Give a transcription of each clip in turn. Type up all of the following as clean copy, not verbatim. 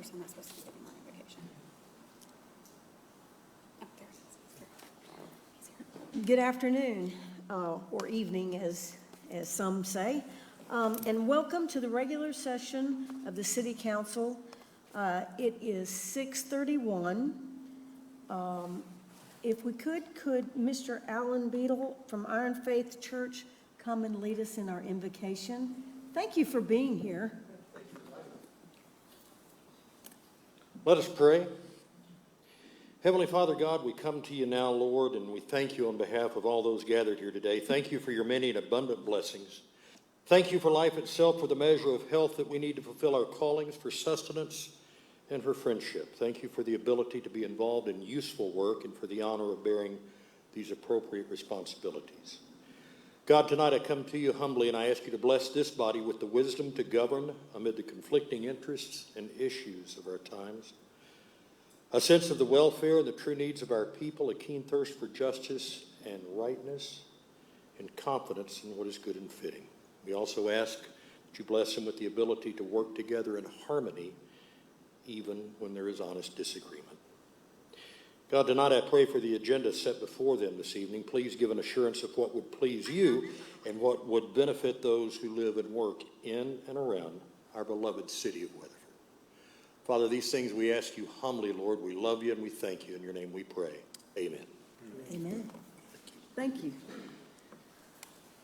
person that's supposed to be giving my invitation. Oh, there it is. Good afternoon, or evening, as some say, and welcome to the regular session of the City Council. It is 6:31. If we could Mr. Alan Beadle from Iron Faith Church come and lead us in our invocation? Thank you for being here. Let us pray. Heavenly Father God, we come to you now, Lord, and we thank you on behalf of all those gathered here today. Thank you for your many and abundant blessings. Thank you for life itself, for the measure of health that we need to fulfill our callings, for sustenance, and for friendship. Thank you for the ability to be involved in useful work and for the honor of bearing these appropriate responsibilities. God, tonight I come to you humbly and I ask you to bless this body with the wisdom to govern amid the conflicting interests and issues of our times. A sense of the welfare and the true needs of our people, a keen thirst for justice and rightness, and confidence in what is good and fitting. We also ask that you bless them with the ability to work together in harmony even when there is honest disagreement. God, tonight I pray for the agenda set before them this evening. Please give an assurance of what would please you and what would benefit those who live and work in and around our beloved city of Weatherford. Father, these things we ask you humbly, Lord. We love you and we thank you. In your name we pray. Amen. Amen. Thank you.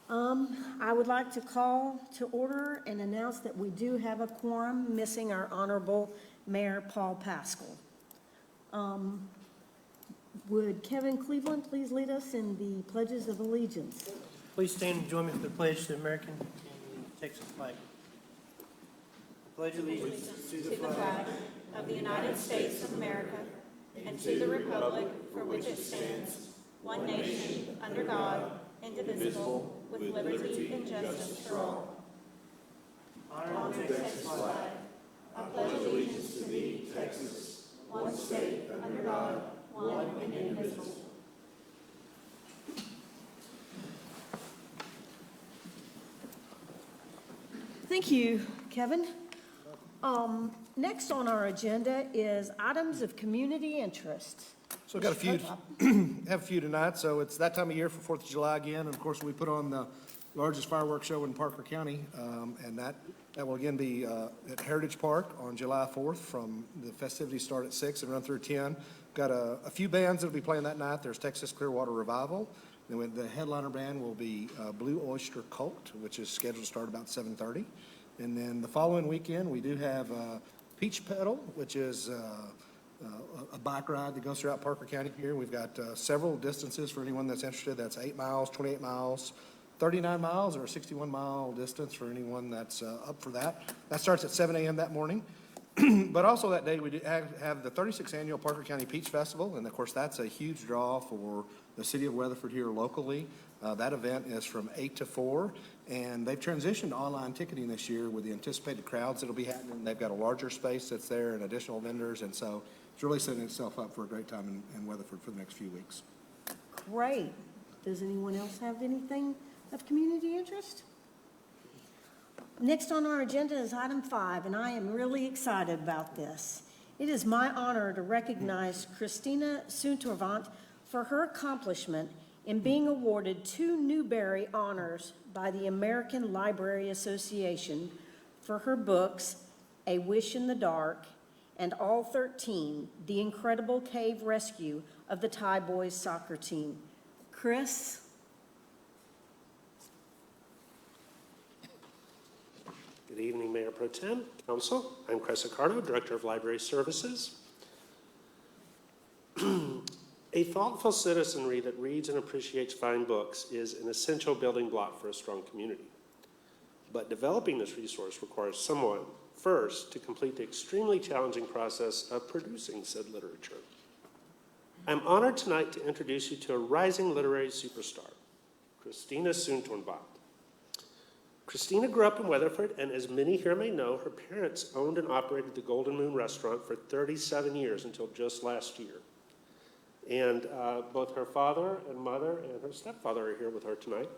I would like to call to order and announce that we do have a quorum, missing our Honorable Mayor Paul Paschal. Would Kevin Cleveland please lead us in the pledges of allegiance? Please stand and join me for the pledge to the American and the Texas flag. Pledge allegiance To the flag of the United States of America and to the republic for which it stands, one nation, under God, indivisible, with liberty and justice for all. Honor the Texas flag. I pledge allegiance to thee, Texas, one state, under God, one and indivisible. Thank you, Kevin. Next on our agenda is items of community interest. So we've got have a few tonight, so it's that time of year for 4th of July again, and of course we put on the largest fireworks show in Parker County, and that will again be at Heritage Park on July 4th. From the festivities start at 6 and run through 10. Got a few bands that'll be playing that night. There's Texas Clearwater Revival. Then the headliner band will be Blue Oyster Cult, which is scheduled to start about 7:30. And then the following weekend we do have Peach Pedal, which is a bike ride that goes throughout Parker County here. We've got several distances for anyone that's interested. That's 8 miles, 28 miles, 39 miles, or a 61-mile distance for anyone that's up for that. That starts at 7 a.m. that morning. But also that day we do have the 36th Annual Parker County Peach Festival, and of course that's a huge draw for the city of Weatherford here locally. That event is from 8 to 4, and they've transitioned to online ticketing this year with the anticipated crowds that'll be happening. They've got a larger space that's there and additional vendors, and so it's really setting itself up for a great time in Weatherford for the next few weeks. Great. Does anyone else have anything of community interest? Next on our agenda is item 5, and I am really excited about this. It is my honor to recognize Christina Suntorvant for her accomplishment in being awarded 2 Newbery honors by the American Library Association for her books, A Wish in the Dark and All 13, The Incredible Cave Rescue of the Thai Boys Soccer Team. Chris? Good evening, Mayor Pro Tem, Council. I'm Chris Accardo, Director of Library Services. A thoughtful citizenry that reads and appreciates fine books is an essential building block for a strong community. But developing this resource requires someone, first, to complete the extremely challenging process of producing said literature. I'm honored tonight to introduce you to a rising literary superstar, Christina Suntorvant. Christina grew up in Weatherford, and as many here may know, her parents owned and operated the Golden Moon restaurant for 37 years until just last year. And both her father and mother and her stepfather are here with her tonight.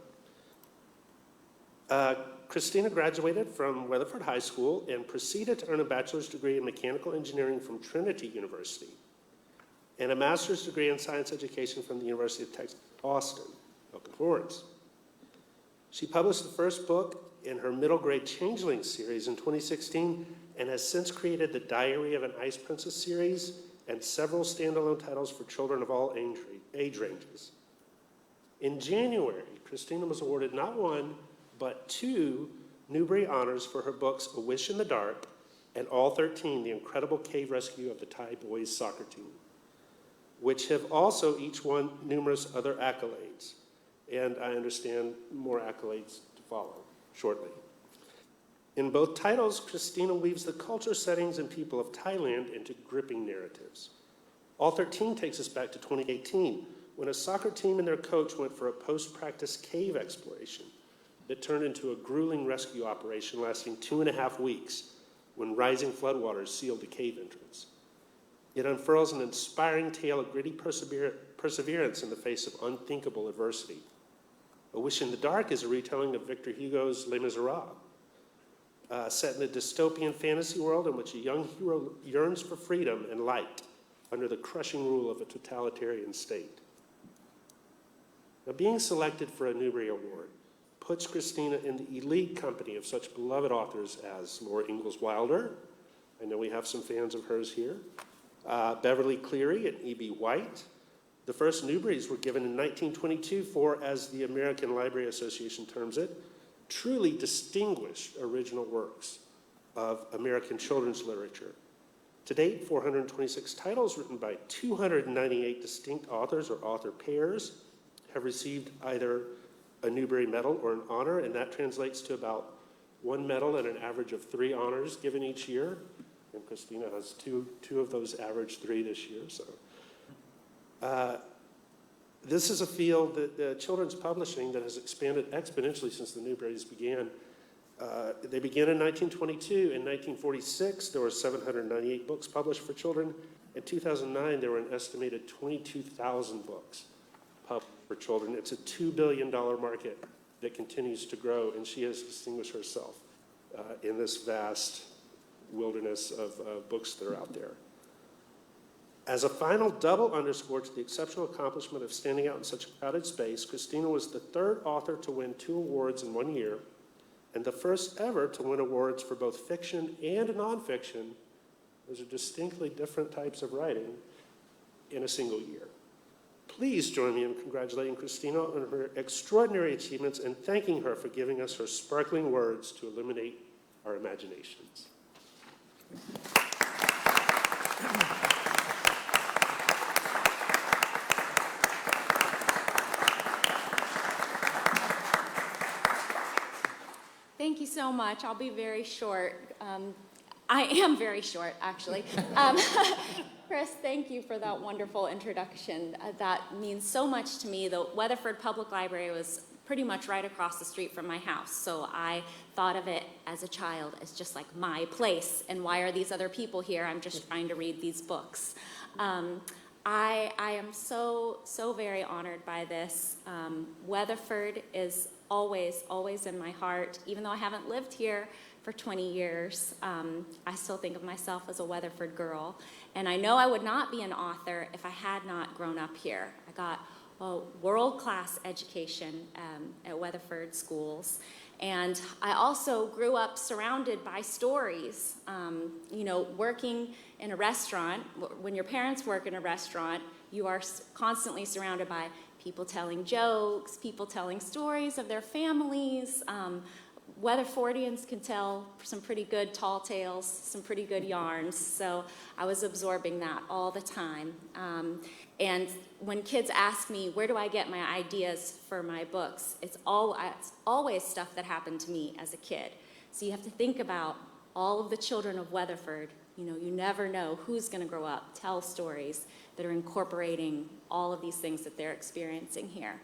Christina graduated from Weatherford High School and proceeded to earn a bachelor's degree in mechanical engineering from Trinity University and a master's degree in science education from the University of Texas, Austin. Welcome forwards. She published the first book in her middle grade Changeling series in 2016 and has since created the Diary of an Ice Princess series and several standalone titles for children of all age ranges. In January, Christina was awarded not one, but 2 Newbery Honors for her books A Wish in the Dark and All 13, The Incredible Cave Rescue of the Thai Boys Soccer Team, which have also each won numerous other accolades. And I understand more accolades to follow shortly. In both titles, Christina weaves the culture, settings, and people of Thailand into gripping narratives. All 13 takes us back to 2018, when a soccer team and their coach went for a post-practice cave exploration that turned into a grueling rescue operation lasting 2.5 weeks when rising floodwaters sealed the cave entrance. It unfurls an inspiring tale of gritty perseverance in the face of unthinkable adversity. A Wish in the Dark is a retelling of Victor Hugo's Les Miserables, set in a dystopian fantasy world in which a young hero yearns for freedom and light under the crushing rule of a totalitarian state. Now, being selected for a Newbery Award puts Christina in the elite company of such beloved authors as Laura Ingalls Wilder. I know we have some fans of hers here. Beverly Cleary and E.B. White. The first Newberys were given in 1922 for, as the American Library Association terms it, truly distinguished original works of American children's literature. To date, 426 titles written by 298 distinct authors or author pairs have received either a Newbery Medal or an honor, and that translates to about 1 medal and an average of 3 honors given each year. And Christina has two of those average 3 this year. So this is a field that children's publishing that has expanded exponentially since the Newberys began. They began in 1922. In 1946, there were 798 books published for children. In 2009, there were an estimated 22,000 books published for children. It's a $2 billion market that continues to grow, and she has distinguished herself in this vast wilderness of books that are out there. As a final double underscore to the exceptional accomplishment of standing out in such a crowded space, Christina was the 3rd author to win 2 awards in 1 year, and the first ever to win awards for both fiction and nonfiction. Those are distinctly different types of writing in a single year. Please join me in congratulating Christina on her extraordinary achievements and thanking her for giving us her sparkling words to illuminate our imaginations. Thank you so much. I'll be very short. I am very short, actually. Chris, thank you for that wonderful introduction. That means so much to me. The Weatherford Public Library was pretty much right across the street from my house, so I thought of it as a child as just like my place. And why are these other people here? I'm just trying to read these books. I am so very honored by this. Weatherford is always in my heart. Even though I haven't lived here for 20 years, I still think of myself as a Weatherford girl. And I know I would not be an author if I had not grown up here. I got a world-class education at Weatherford schools. And I also grew up surrounded by stories. Working in a restaurant, when your parents work in a restaurant, you are constantly surrounded by people telling jokes, people telling stories of their families. Weatherfordians can tell some pretty good tall tales, some pretty good yarns. So I was absorbing that all the time. And when kids ask me, where do I get my ideas for my books? It's always stuff that happened to me as a kid. So you have to think about all of the children of Weatherford. You never know who's going to grow up, tell stories that are incorporating all of these things that they're experiencing here.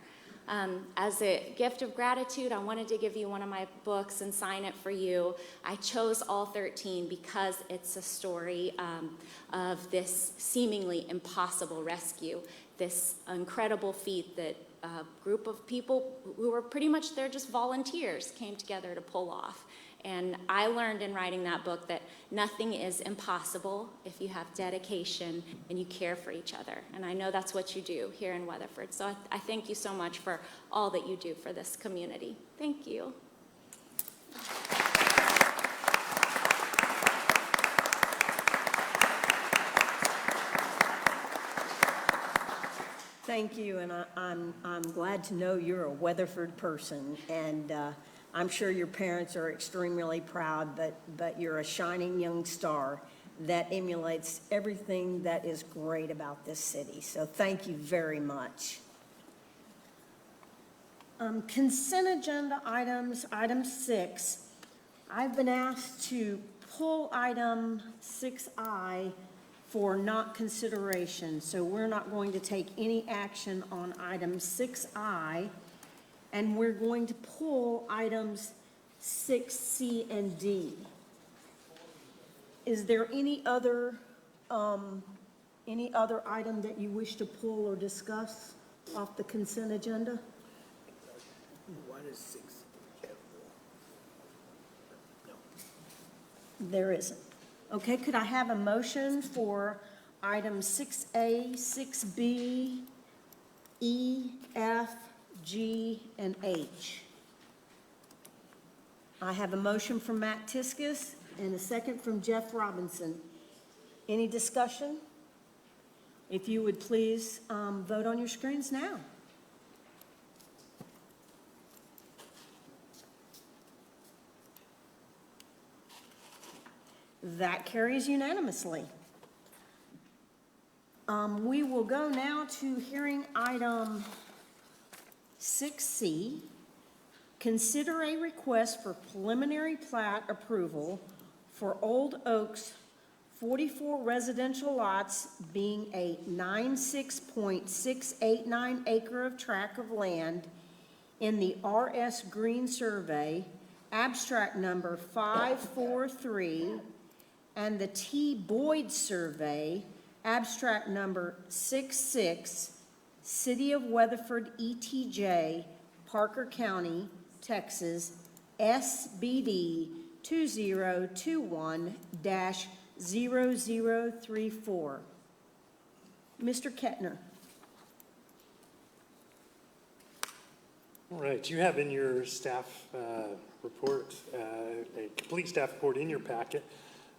As a gift of gratitude, I wanted to give you one of my books and sign it for you. I chose All 13 because it's a story of this seemingly impossible rescue, this incredible feat that a group of people who were pretty much, they're just volunteers, came together to pull off. And I learned in writing that book that nothing is impossible if you have dedication and you care for each other. And I know that's what you do here in Weatherford. So I thank you so much for all that you do for this community. Thank you. Thank you, and I'm glad to know you're a Weatherford person, and I'm sure your parents are extremely proud, but you're a shining young star that emulates everything that is great about this city. So thank you very much. Consent agenda items, item 6. I've been asked to pull item 6I for not consideration, so we're not going to take any action on item 6I, and we're going to pull items 6C and D. Is there any other item that you wish to pull or discuss off the consent agenda? What is 6? There isn't. Okay, could I have a motion for items 6A, 6B, E, F, G, and H? I have a motion from Matt Tiskus and a second from Jeff Robinson. Any discussion? If you would please vote on your screens now. That carries unanimously. We will go now to hearing item 6C. Consider a request for preliminary plat approval for Old Oaks 44 residential lots, being a 96.689 acre of tract of land in the RS Green Survey, abstract number 543, and the T. Boyd Survey, abstract number 66, City of Weatherford, ETJ, Parker County, Texas, SBD 2021-0034. Mr. Kettner. All right, you have in your staff report, a complete staff report in your packet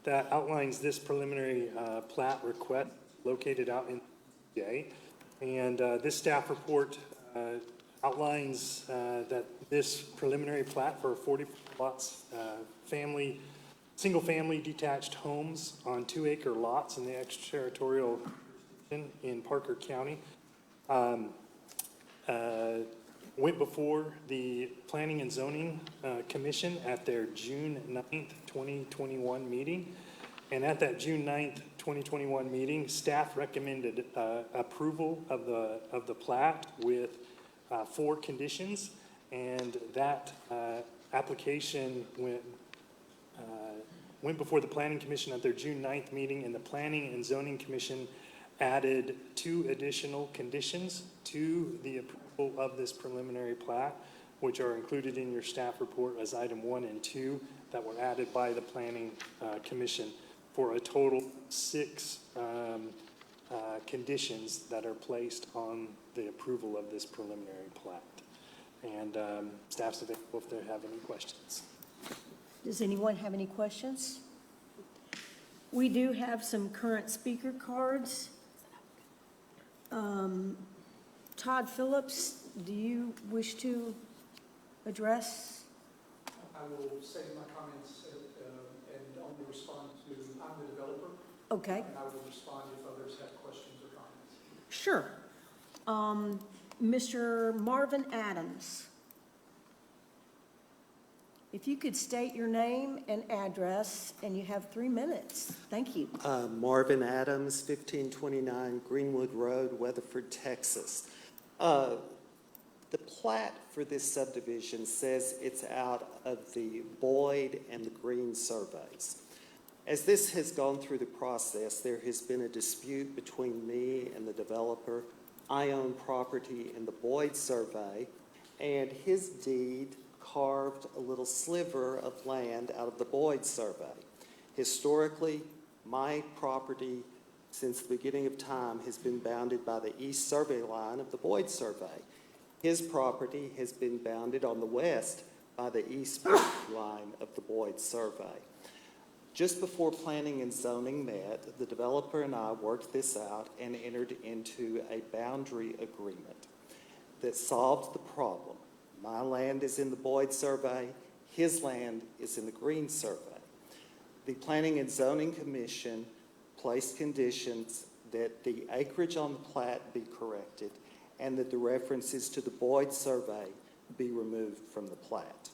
that outlines this preliminary plat request located out in ETJ. And this staff report outlines that this preliminary plat for 40 lots, single-family detached homes on 2-acre lots in the extraterritorial in Parker County, went before the Planning and Zoning Commission at their June 9th, 2021 meeting. And at that June 9th, 2021 meeting, staff recommended approval of the plat with 4 conditions. And that application went before the Planning Commission at their June 9th meeting, and the Planning and Zoning Commission added 2 additional conditions to the approval of this preliminary plat, which are included in your staff report as item 1 and 2 that were added by the Planning Commission, for a total 6 conditions that are placed on the approval of this preliminary plat. And staff's available if they have any questions. Does anyone have any questions? We do have some current speaker cards. Todd Phillips, do you wish to address? I will say my comments and only respond to, I'm the developer. Okay. And I will respond if others have questions or comments. Sure. Mr. Marvin Adams, if you could state your name and address, and you have 3 minutes. Thank you. Marvin Adams, 1529 Greenwood Road, Weatherford, Texas. The plat for this subdivision says it's out of the Boyd and the Green surveys. As this has gone through the process, there has been a dispute between me and the developer I own property in the Boyd survey, and his deed carved a little sliver of land out of the Boyd survey. Historically, my property, since the beginning of time, has been bounded by the east survey line of the Boyd survey. His property has been bounded on the west by the east line of the Boyd survey. Just before planning and zoning met, the developer and I worked this out and entered into a boundary agreement that solved the problem. My land is in the Boyd survey, his land is in the Green survey. The Planning and Zoning Commission placed conditions that the acreage on the plat be corrected and that the references to the Boyd survey be removed from the plat.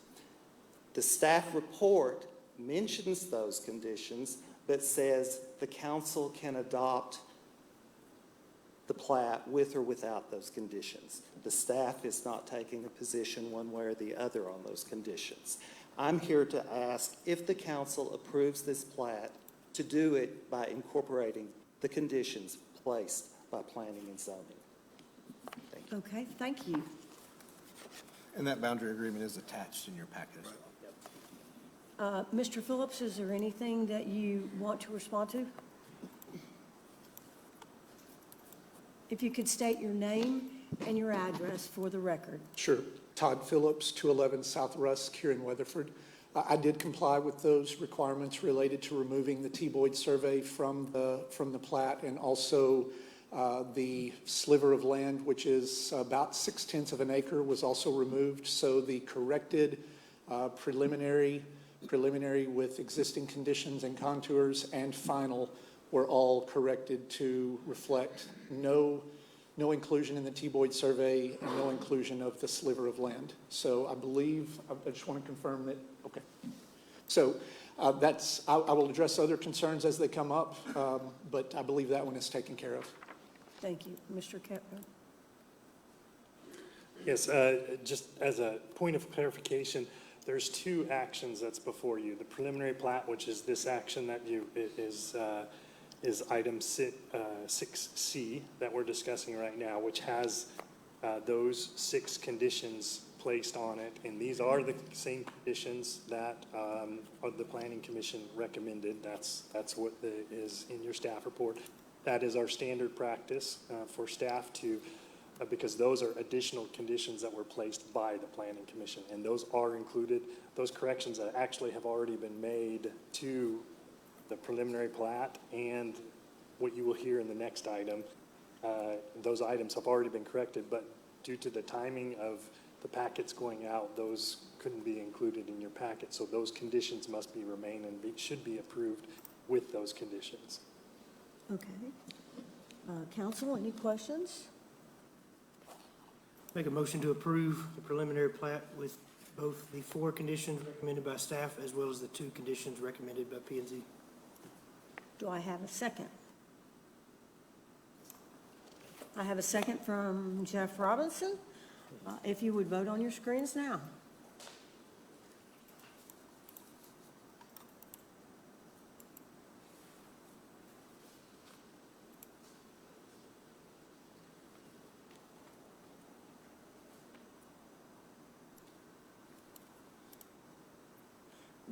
The staff report mentions those conditions, but says the council can adopt the plat with or without those conditions. The staff is not taking a position one way or the other on those conditions. I'm here to ask if the council approves this plat to do it by incorporating the conditions placed by planning and zoning. Thank you. Okay, thank you. And that boundary agreement is attached in your packet as well. Mr. Phillips, is there anything that you want to respond to? If you could state your name and your address for the record. Sure. Todd Phillips, 211 South Rusk here in Weatherford. I did comply with those requirements related to removing the T. Boyd survey from the plat, and also the sliver of land, which is about 6/10 of an acre, was also removed. So the corrected preliminary with existing conditions and contours and final were all corrected to reflect no inclusion in the T. Boyd survey and no inclusion of the sliver of land. So I believe, I just want to confirm that, okay. So I will address other concerns as they come up, but I believe that one is taken care of. Thank you. Mr. Kettner? Yes, just as a point of clarification, there's two actions that's before you. The preliminary plat, which is this action that is item 6C that we're discussing right now, which has those 6 conditions placed on it. And these are the same conditions that the Planning Commission recommended. That's what is in your staff report. That is our standard practice for staff to, because those are additional conditions that were placed by the Planning Commission. And those are included, those corrections that actually have already been made to the preliminary plat and what you will hear in the next item. Those items have already been corrected, but due to the timing of the packets going out, those couldn't be included in your packet. So those conditions must remain and should be approved with those conditions. Okay. Council, any questions? Make a motion to approve the preliminary plat with both the 4 conditions recommended by staff as well as the 2 conditions recommended by P&Z. Do I have a second? I have a second from Jeff Robinson. If you would vote on your screens now.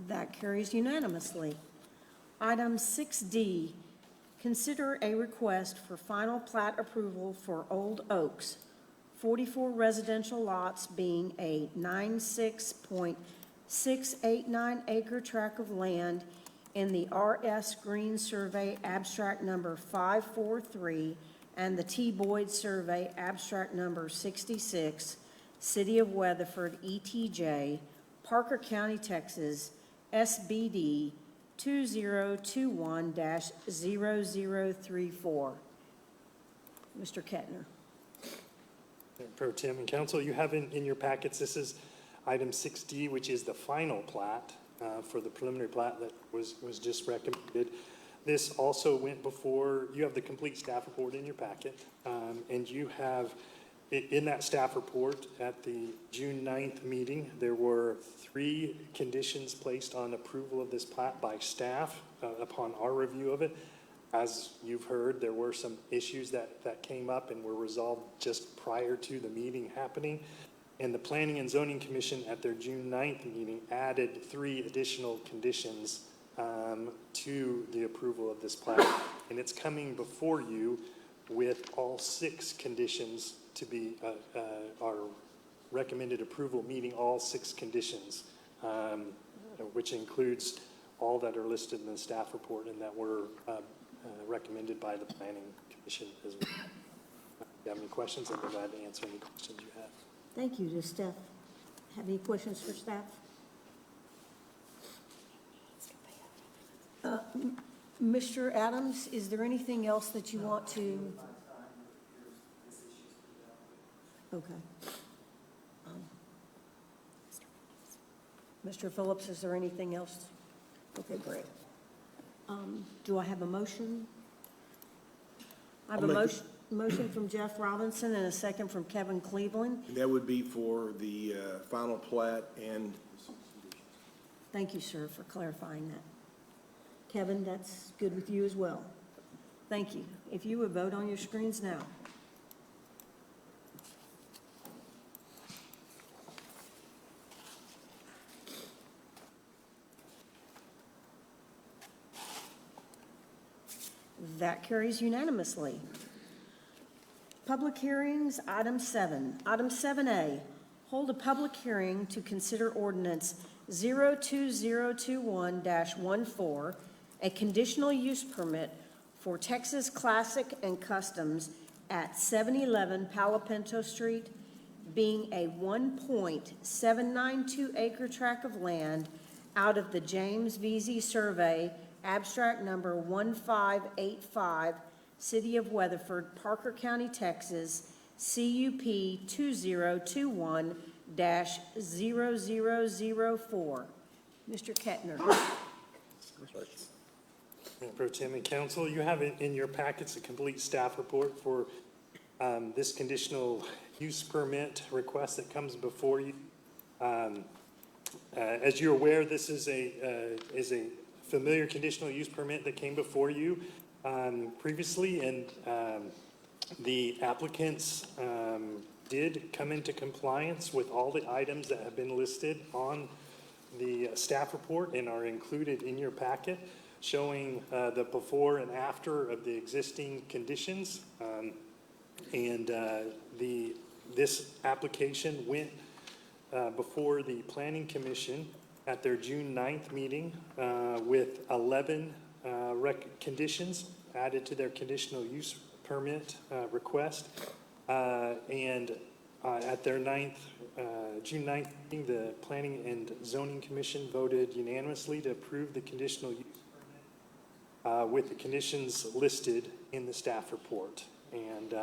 That carries unanimously. Item 6D, consider a request for final plat approval for Old Oaks, 44 residential lots being a 96.689 acre tract of land in the RS Green Survey Abstract Number 543 and the T. Boyd Survey Abstract Number 66, City of Weatherford, ETJ, Parker County, Texas, SBD 2021-0034. Mr. Kettner. Pro Tem and Council, you have in your packets, this is item 6D, which is the final plat for the preliminary plat that was just recommended. This also went before, you have the complete staff report in your packet, and you have, in that staff report at the June 9th meeting, there were 3 conditions placed on approval of this plat by staff upon our review of it. As you've heard, there were some issues that came up and were resolved just prior to the meeting happening. And the Planning and Zoning Commission at their June 9th meeting added 3 additional conditions to the approval of this plat. And it's coming before you with all 6 conditions to be our recommended approval, meeting all 6 conditions, which includes all that are listed in the staff report and that were recommended by the Planning Commission as well. If you have any questions, I'll be glad to answer any questions you have. Thank you. Does Steph have any questions for staff? Mr. Adams, is there anything else that you want to? Okay. Mr. Phillips, is there anything else? Okay, great. Do I have a motion? I have a motion from Jeff Robinson and a second from Kevin Cleveland. That would be for the final plat and. Thank you, sir, for clarifying that. Kevin, that's good with you as well. Thank you. If you would vote on your screens now. That carries unanimously. Public hearings, item 7. Item 7A, hold a public hearing to consider ordinance 02021-14, a conditional use permit for Texas Classic and Customs at 711 Palo Pinto Street, being a 1.792 acre tract of land out of the James Veazey Survey, abstract number 1585, City of Weatherford, Parker County, Texas, CUP 2021-0004. Mr. Kettner. Mayor Pro Tem and Council, you have in your packets a complete staff report for this conditional use permit request that comes before you. As you're aware, this is a familiar conditional use permit that came before you previously, and the applicants did come into compliance with all the items that have been listed on the staff report and are included in your packet, showing the before and after of the existing conditions. This application went before the Planning Commission at their June 9th meeting with 11 conditions added to their conditional use permit request. At their June 9th meeting, the Planning and Zoning Commission voted unanimously to approve the conditional use permit with the conditions listed in the staff report. And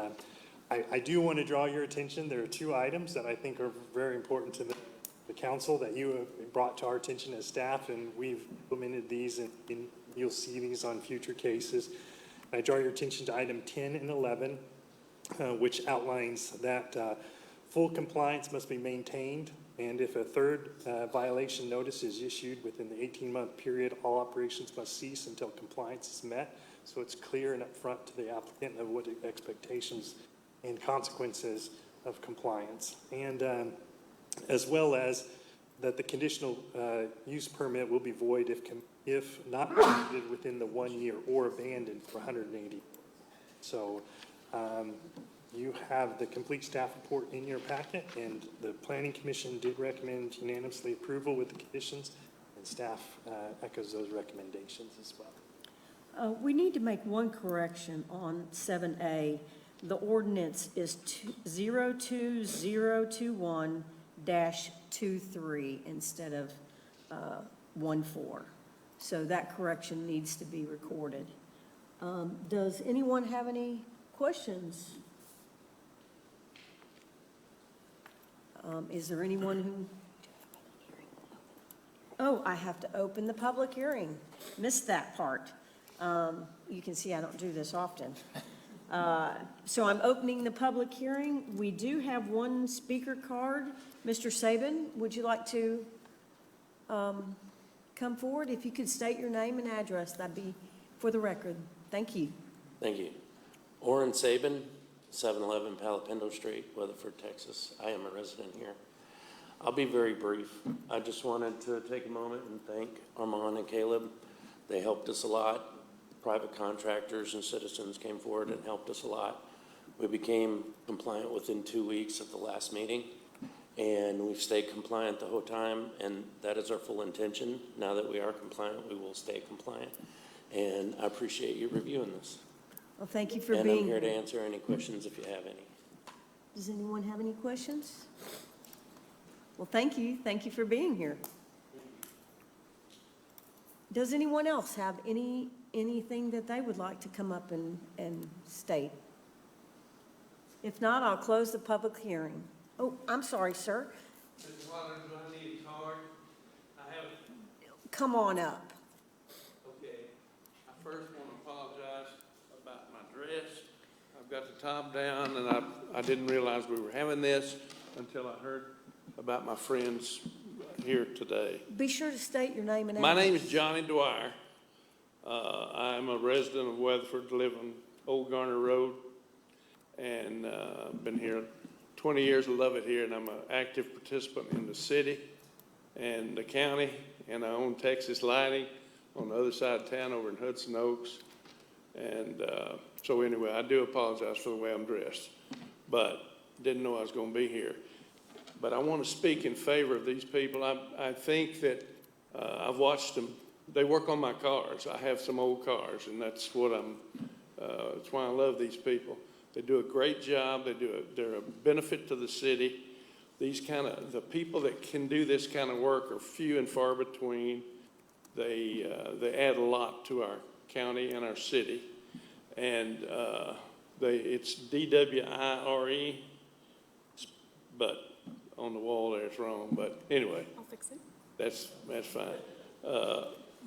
I do want to draw your attention. There are 2 items that I think are very important to the council that you have brought to our attention as staff, and we've implemented these, and you'll see these on future cases. I draw your attention to item 10 and 11, which outlines that full compliance must be maintained, and if a third violation notice is issued within the 18-month period, all operations must cease until compliance is met. So it's clear and upfront to the applicant of what the expectations and consequences of compliance. And as well as that the conditional use permit will be void if not completed within the 1 year or abandoned for 180. So you have the complete staff report in your packet, and the Planning Commission did recommend unanimously approval with the conditions, and staff echoes those recommendations as well. We need to make one correction on 7A. The ordinance is 02021-23 instead of 14. So that correction needs to be recorded. Does anyone have any questions? Is there anyone who? Oh, I have to open the public hearing. Missed that part. You can see I don't do this often. So I'm opening the public hearing. We do have one speaker card. Mr. Saban, would you like to come forward? If you could state your name and address, that'd be for the record. Thank you. Thank you. Oren Saban, 711 Palo Pinto Street, Weatherford, Texas. I am a resident here. I'll be very brief. I just wanted to take a moment and thank Armand and Caleb. They helped us a lot. Private contractors and citizens came forward and helped us a lot. We became compliant within 2 weeks of the last meeting, and we've stayed compliant the whole time, and that is our full intention. Now that we are compliant, we will stay compliant. And I appreciate you reviewing this. Well, thank you for And being I'm here to here. answer any questions if you have any. Does anyone have any questions? Well, thank you. Thank you for being here. Does anyone else have anything that they would like to come up and state? If not, I'll close the public hearing. Oh, I'm sorry, sir. Mr. Waller, do I need a card? I have, Come on up. okay. I first want to apologize about my dress. I've got the top down, and I didn't realize we were having this until I heard about my friends here today. Be sure to state your name and My address. name is Johnny Dwyer. I'm a resident of Weatherford, live on Old Garner Road, and been here 20 years, love it here, and I'm an active participant in the city and the county, and I own Texas Lighting on the other side of town over in Hudson Oaks. And so anyway, I do apologize for the way I'm dressed, but didn't know I was going to be here. But I want to speak in favor of these people. I think that I've watched them. They work on my cars. I have some old cars, and that's what that's why I love these people. They do a great job. They're a benefit to the city. The people that can do this kind of work are few and far between. They add a lot to our county and our city. And it's DWIRE, but on the wall there it's wrong. But anyway, I'll fix it. that's fine.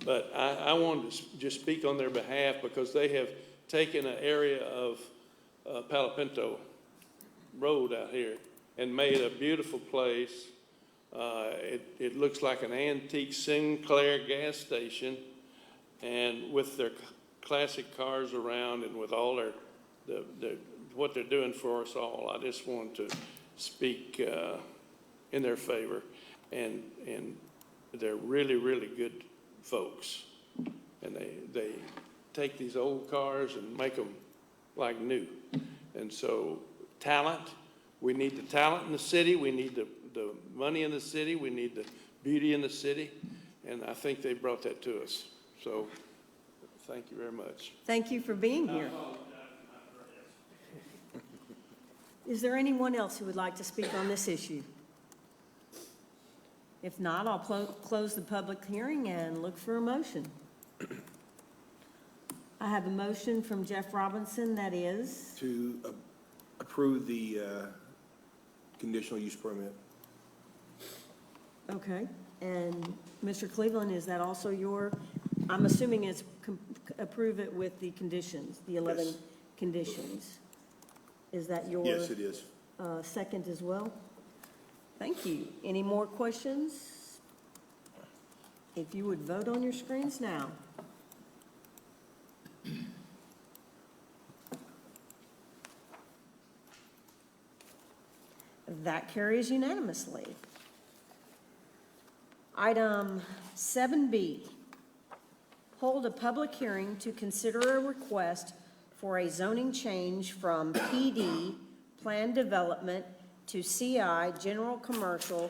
But I wanted to just speak on their behalf because they have taken an area of Palo Pinto Road out here and made a beautiful place. It looks like an antique Sinclair gas station, and with their classic cars around and with all what they're doing for us all, I just want to speak in their favor. And they're really, really good folks. And they take these old cars and make them like new. And so talent, we need the talent in the city. We need the money in the city. We need the beauty in the city. And I think they brought that to us. So thank you very much. Thank you for being here. Is there anyone else who would like to speak on this issue? If not, I'll close the public hearing and look for a motion. I have a motion from Jeff Robinson that is, To approve the conditional use permit. okay, and Mr. Cleveland, is that also your, I'm assuming it's approve it with the conditions, the 11 Yes. conditions. Is that your? Yes, it is. Second as well? Thank you. Any more questions? If you would vote on your screens now. That carries unanimously. Item 7B, hold a public hearing to consider a request for a zoning change from PD, Planned Development, to CI, General Commercial,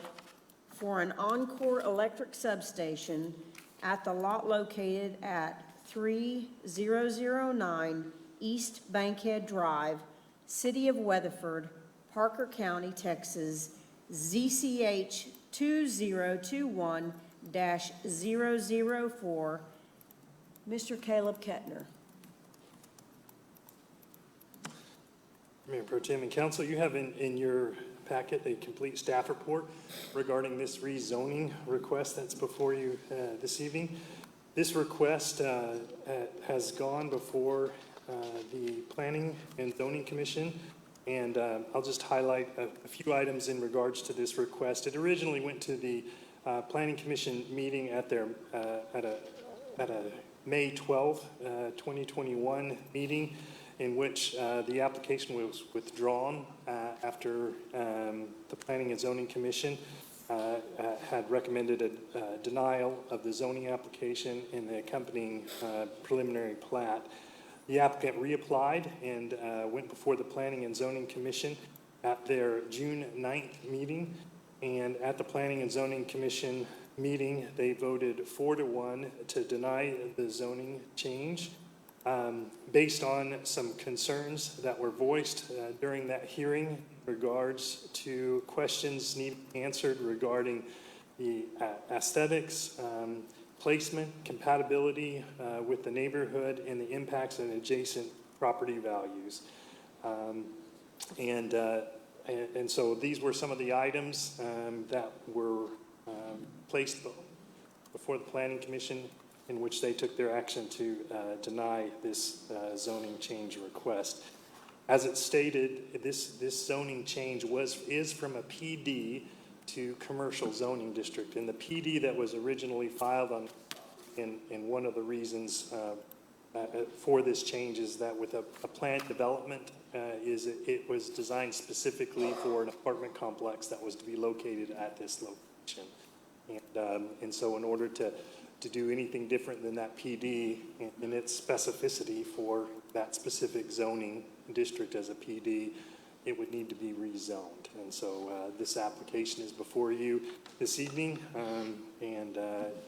for an Encore electric substation at the lot located at 3009 East Bankhead Drive, City of Weatherford, Parker County, Texas, ZCH 2021-004. Mr. Caleb Kettner. Mayor Pro Tem and Council, you have in your packet a complete staff report regarding this rezoning request that's before you this evening. This request has gone before the Planning and Zoning Commission, and I'll just highlight a few items in regards to this request. It originally went to the Planning Commission meeting at their at a May 12, 2021 meeting in which the application was withdrawn after the Planning and Zoning Commission had recommended a denial of the zoning application and the accompanying preliminary plat. The applicant reapplied and went before the Planning and Zoning Commission at their June 9th meeting. And at the Planning and Zoning Commission meeting, they voted 4-1 to deny the zoning change based on some concerns that were voiced during that hearing in regards to questions needed answered regarding the aesthetics, placement, compatibility with the neighborhood, and the impacts on adjacent property values. And so these were some of the items that were placed before the Planning Commission in which they took their action to deny this zoning change request. As it stated, this zoning change is from a PD to commercial zoning district. And the PD that was originally filed on, and one of the reasons for this change is that with a planned development, it was designed specifically for an apartment complex that was to be located at this location. And so in order to do anything different than that PD and its specificity for that specific zoning district as a PD, it would need to be rezoned. And so this application is before you this evening, and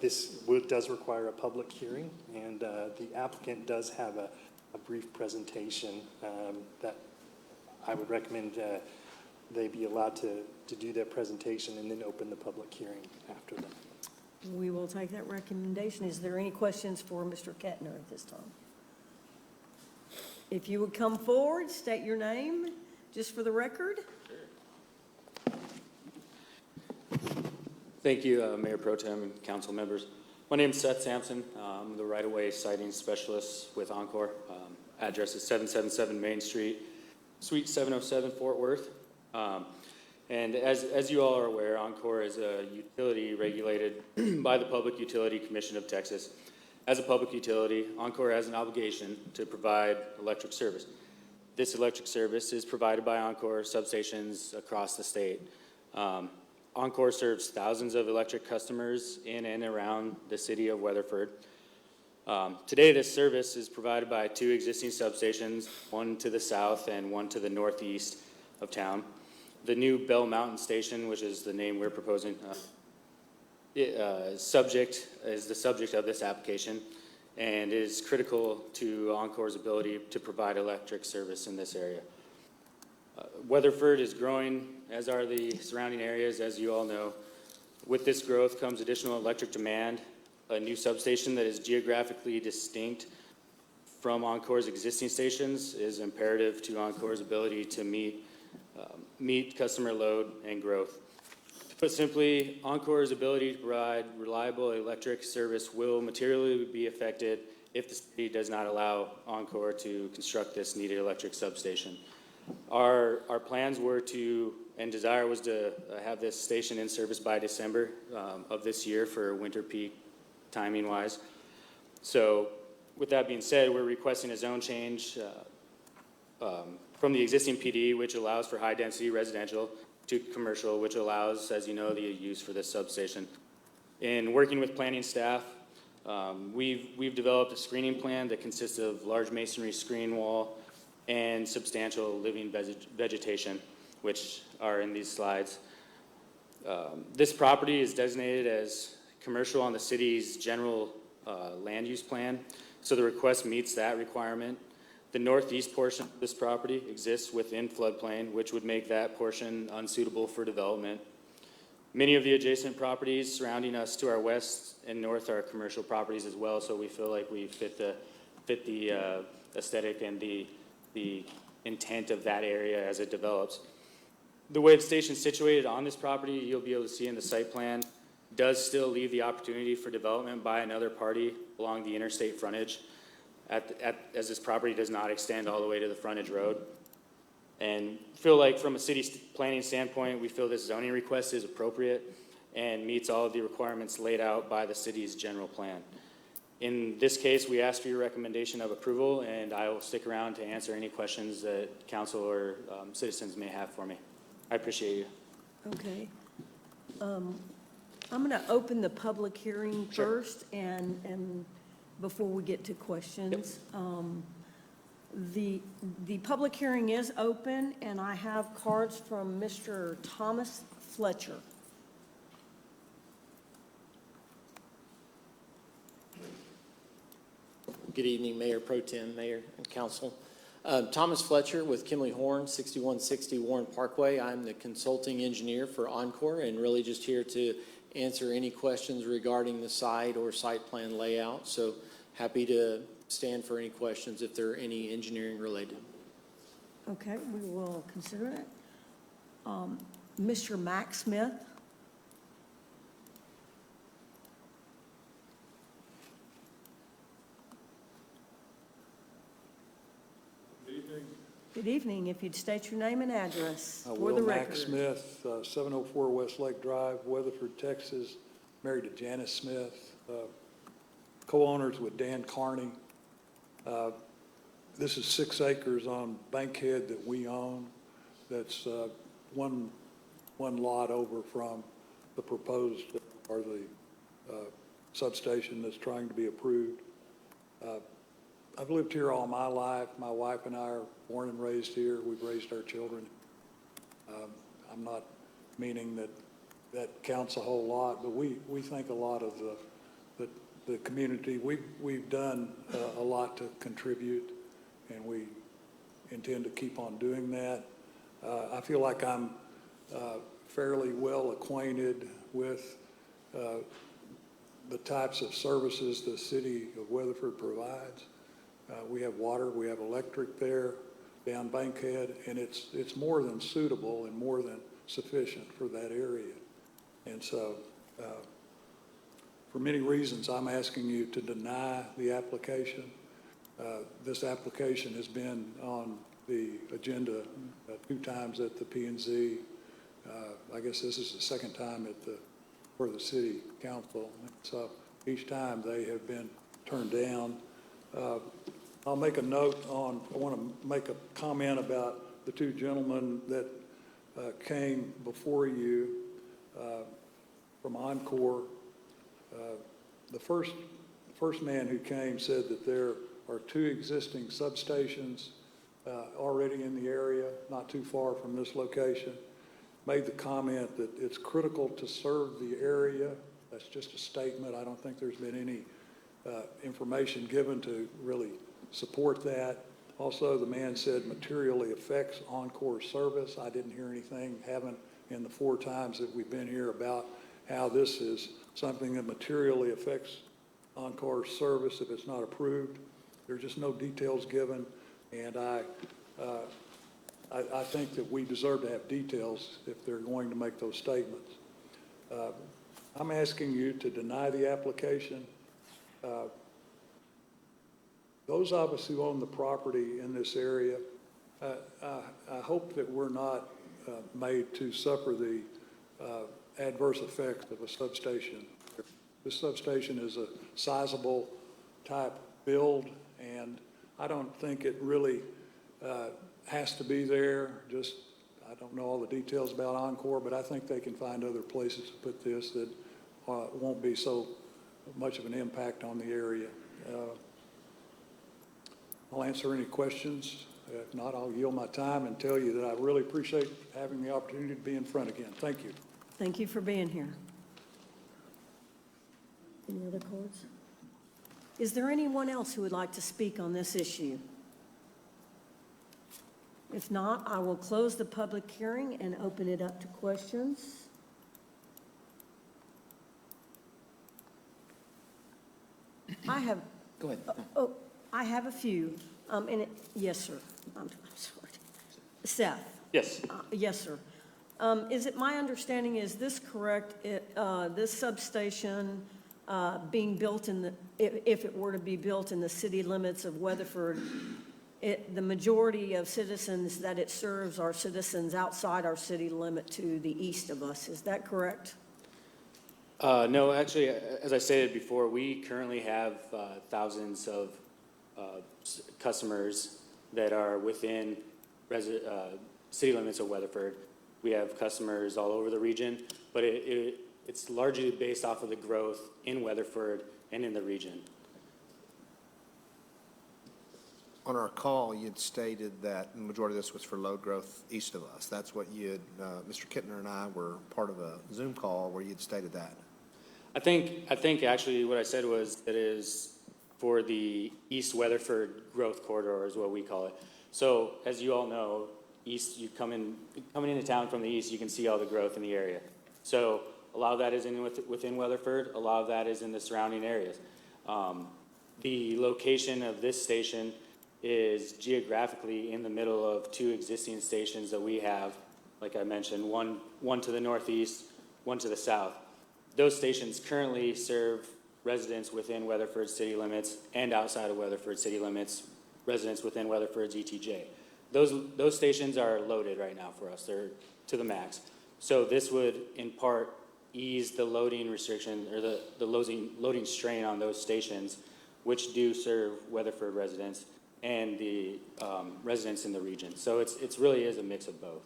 this does require a public hearing, and the applicant does have a brief presentation that I would recommend they be allowed to do their presentation and then open the public hearing after that. We will take that recommendation. Is there any questions for Mr. Kettner at this time? If you would come forward, state your name, just for the record. Thank you, Mayor Pro Tem and council members. My name is Seth Sampson. I'm the right-of-way siting specialist with Encore. Address is 777 Main Street, Suite 707, Fort Worth. And as you all are aware, Encore is a utility regulated by the Public Utility Commission of Texas. As a public utility, Encore has an obligation to provide electric service. This electric service is provided by Encore substations across the state. Encore serves thousands of electric customers in and around the city of Weatherford. Today, this service is provided by 2 existing substations, one to the south and one to the northeast of town. The new Bell Mountain Station, which is the name we're proposing, is the subject of this application and is critical to Encore's ability to provide electric service in this area. Weatherford is growing, as are the surrounding areas, as you all know. With this growth comes additional electric demand. A new substation that is geographically distinct from Encore's existing stations is imperative to Encore's ability to meet customer load and growth. Put simply, Encore's ability to provide reliable electric service will materially be affected if the city does not allow Encore to construct this needed electric substation. Our plans were to, and desire was to have this station in service by December of this year for winter peak timing wise. So with that being said, we're requesting a zone change from the existing PD, which allows for high density residential, to commercial, which allows, as you know, the use for this substation. In working with planning staff, we've developed a screening plan that consists of large masonry screen wall and substantial living vegetation, which are in these slides. This property is designated as commercial on the city's general land use plan, so the request meets that requirement. The northeast portion of this property exists within floodplain, which would make that portion unsuitable for development. Many of the adjacent properties surrounding us to our west and north are commercial properties as well, so we feel like we fit the aesthetic and the intent of that area as it develops. The way the station is situated on this property, you'll be able to see in the site plan, does still leave the opportunity for development by another party along the interstate frontage, as this property does not extend all the way to the frontage road. And feel like from a city planning standpoint, we feel this zoning request is appropriate and meets all of the requirements laid out by the city's general plan. In this case, we ask for your recommendation of approval, and I will stick around to answer any questions that council or citizens may have for me. I appreciate you. Okay. I'm going to open the public hearing first, and before we get to questions. The public hearing is open, and I have cards from Mr. Thomas Fletcher. Good evening, Mayor Pro Tem, Mayor and Council. Thomas Fletcher with Kimley Horn, 6160 Warren Parkway. I'm the consulting engineer for Encore and really just here to answer any questions regarding the site or site plan layout. So happy to stand for any questions if there are any engineering related. Okay, we will consider it. Mr. Mac Smith. Good evening. If you'd state your name and address for the record. Mac Smith, 704 Westlake Drive, Weatherford, Texas. Married to Janice Smith. Co-owners with Dan Carney. This is 6 acres on Bankhead that we own. That's one lot over from the proposed or the substation that's trying to be approved. I've lived here all my life. My wife and I are born and raised here. We've raised our children. I'm not meaning that counts a whole lot, but we think a lot of the community. We've done a lot to contribute, and we intend to keep on doing that. I feel like I'm fairly well acquainted with the types of services the city of Weatherford provides. We have water, we have electric there down Bankhead, and it's more than suitable and more than sufficient for that area. And so, for many reasons, I'm asking you to deny the application. This application has been on the agenda 2 times at the P&Z. I guess this is the 2nd time for the city council. So each time they have been turned down. I'll make a note I want to make a comment about the 2 gentlemen that came before you from Encore. The first man who came said that there are 2 existing substations already in the area, not too far from this location. Made the comment that it's critical to serve the area. That's just a statement. I don't think there's been any information given to really support that. Also, the man said materially affects Encore service. I didn't hear anything, haven't in the 4 times that we've been here about how this is something that materially affects Encore service if it's not approved. There's just no details given, and I think that we deserve to have details if they're going to make those statements. I'm asking you to deny the application. Those of us who own the property in this area, I hope that we're not made to suffer the adverse effects of a substation. This substation is a sizable type build, and I don't think it really has to be there. I don't know all the details about Encore, but I think they can find other places to put this that won't be so much of an impact on the area. I'll answer any questions. If not, I'll yield my time and tell you that I really appreciate having the opportunity to be in front again. Thank you. Thank you for being here. Any other cards? Is there anyone else who would like to speak on this issue? If not, I will close the public hearing and open it up to questions. Go ahead. I have a few. Yes, sir. I'm sorry. Seth? Yes. Yes, sir. Is it my understanding, is this correct, this substation being built if it were to be built in the city limits of Weatherford, the majority of citizens that it serves are citizens outside our city limit to the east of us. Is that correct? No, actually, as I stated before, we currently have thousands of customers that are within city limits of Weatherford. We have customers all over the region, but it's largely based off of the growth in Weatherford and in the region. On our call, you'd stated that the majority of this was for load growth east of us. That's what Mr. Kittner and I were part of a Zoom call where you'd stated that. I think actually what I said was that it is for the East Weatherford Growth Corridor is what we call it. So as you all know, east, coming into town from the east, you can see all the growth in the area. So a lot of that is within Weatherford. A lot of that is in the surrounding areas. The location of this station is geographically in the middle of two existing stations that we have, like I mentioned, one to the northeast, one to the south. Those stations currently serve residents within Weatherford city limits and outside of Weatherford city limits, residents within Weatherford's ETJ. Those stations are loaded right now for us. They're to the max. So this would in part ease the loading restriction or the loading strain on those stations, which do serve Weatherford residents and the residents in the region. So it's really is a mix of both.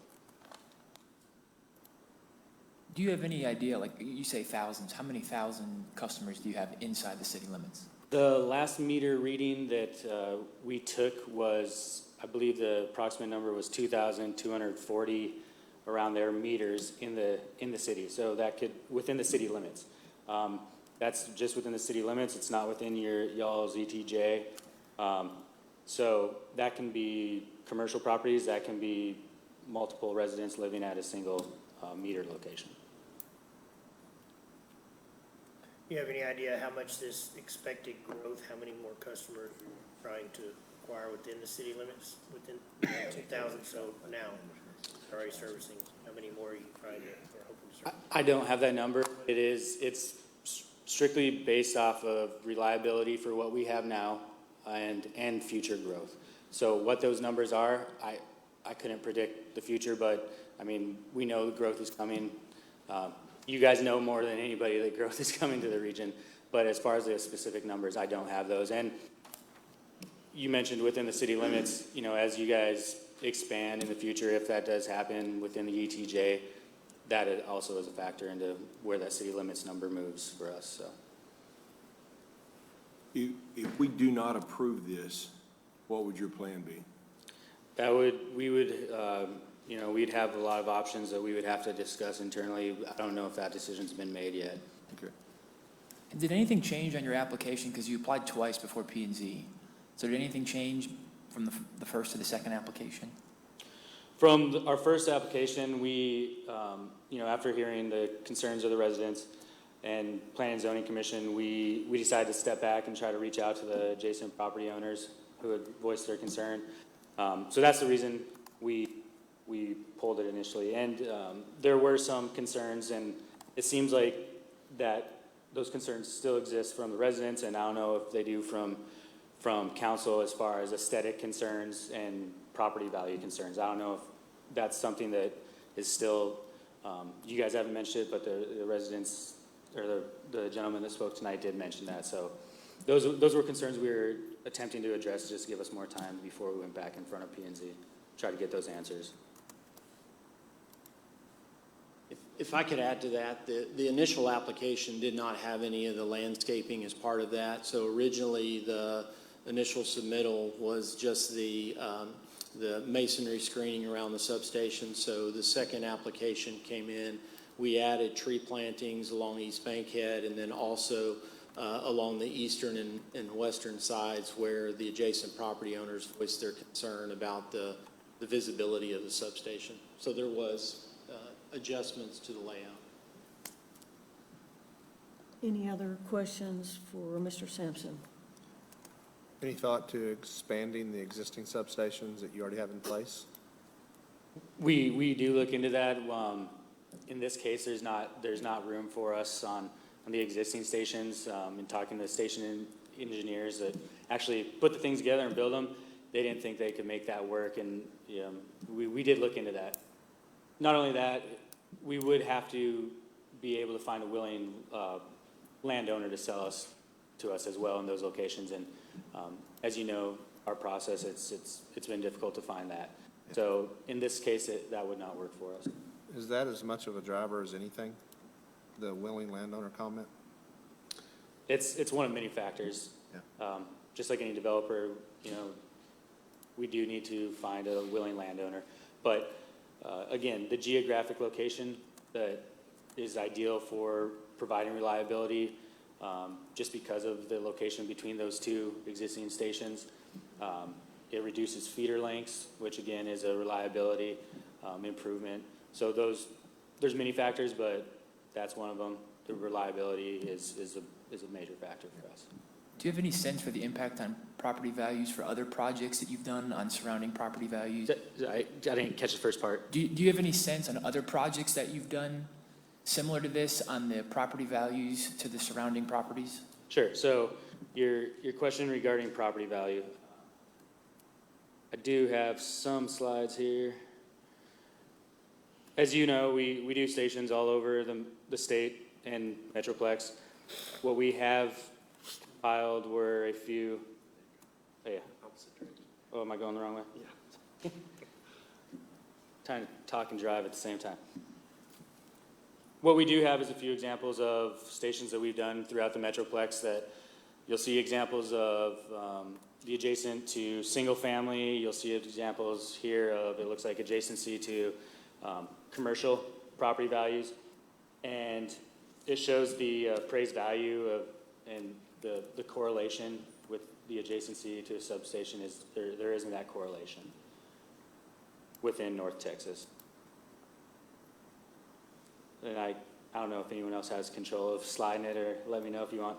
Do you have any idea, like you say thousands, how many thousand customers do you have inside the city limits? The last meter reading that we took was, I believe the approximate number was 2,240 around there meters in the city. So that could, within the city limits. That's just within the city limits. It's not within y'all's ETJ. So that can be commercial properties. That can be multiple residents living at a single meter location. You have any idea how much this expected growth, how many more customers you're trying to acquire within the city limits, within 2,000 so now already servicing? How many more are you trying to, or hoping to serve? I don't have that number. It's strictly based off of reliability for what we have now and future growth. So what those numbers are, I couldn't predict the future, but I mean, we know the growth is coming. You guys know more than anybody that growth is coming to the region, but as far as the specific numbers, I don't have those. And you mentioned within the city limits, you know, as you guys expand in the future, if that does happen within the ETJ, that also is a factor into where that city limits number moves for us. So, If we do not approve this, what would your plan be? You know, we'd have a lot of options that we would have to discuss internally. I don't know if that decision's been made yet. Okay. And did anything change on your application? Because you applied twice before P&Z. So did anything change from the first to the second application? From our first application, we, you know, after hearing the concerns of the residents and Planning and Zoning Commission, we decided to step back and try to reach out to the adjacent property owners who had voiced their concern. So that's the reason we pulled it initially. And there were some concerns, and it seems like that those concerns still exist from the residents, and I don't know if they do from council as far as aesthetic concerns and property value concerns. I don't know if that's something that is still, you guys haven't mentioned it, but the residents or the gentleman that spoke tonight did mention that. So those were concerns we were attempting to address, just to give us more time before we went back in front of P&Z, try to get those answers. If I could add to that, the initial application did not have any of the landscaping as part of that. So originally, the initial submittal was just the masonry screening around the substation. So the second application came in. We added tree plantings along East Bankhead and then also along the eastern and western sides where the adjacent property owners voiced their concern about the visibility of the substation. So there was adjustments to the layout. Any other questions for Mr. Sampson? Any thought to expanding the existing substations that you already have in place? We do look into that. In this case, there's not room for us on the existing stations. In talking to the station engineers that actually put the things together and build them, they didn't think they could make that work, and we did look into that. Not only that, we would have to be able to find a willing landowner to sell to us as well in those locations. And as you know, our process, it's been difficult to find that. So in this case, that would not work for us. Is that as much of a driver as anything, the willing landowner comment? It's one of many factors. Yeah. Just like any developer, we do need to find a willing landowner. But again, the geographic location that is ideal for providing reliability, just because of the location between those two existing stations. It reduces feeder lengths, which again is a reliability improvement. So there's many factors, but that's one of them. The reliability is a major factor for us. Do you have any sense for the impact on property values for other projects that you've done on surrounding property values? I didn't catch the first part. Do you have any sense on other projects that you've done similar to this on the property values to the surrounding properties? Sure. So your question regarding property value. I do have some slides here. As you know, we do stations all over the state and Metroplex. What we have filed were a few, oh, am I going the wrong way? Yeah. Trying to talk and drive at the same time. What we do have is a few examples of stations that we've done throughout the Metroplex that you'll see examples of the adjacent to single family. You'll see examples here of, it looks like, adjacency to commercial property values. And it shows the appraised value of, and the correlation with the adjacency to a substation is, there isn't that correlation within North Texas. And I don't know if anyone else has control of sliding it, or let me know if you want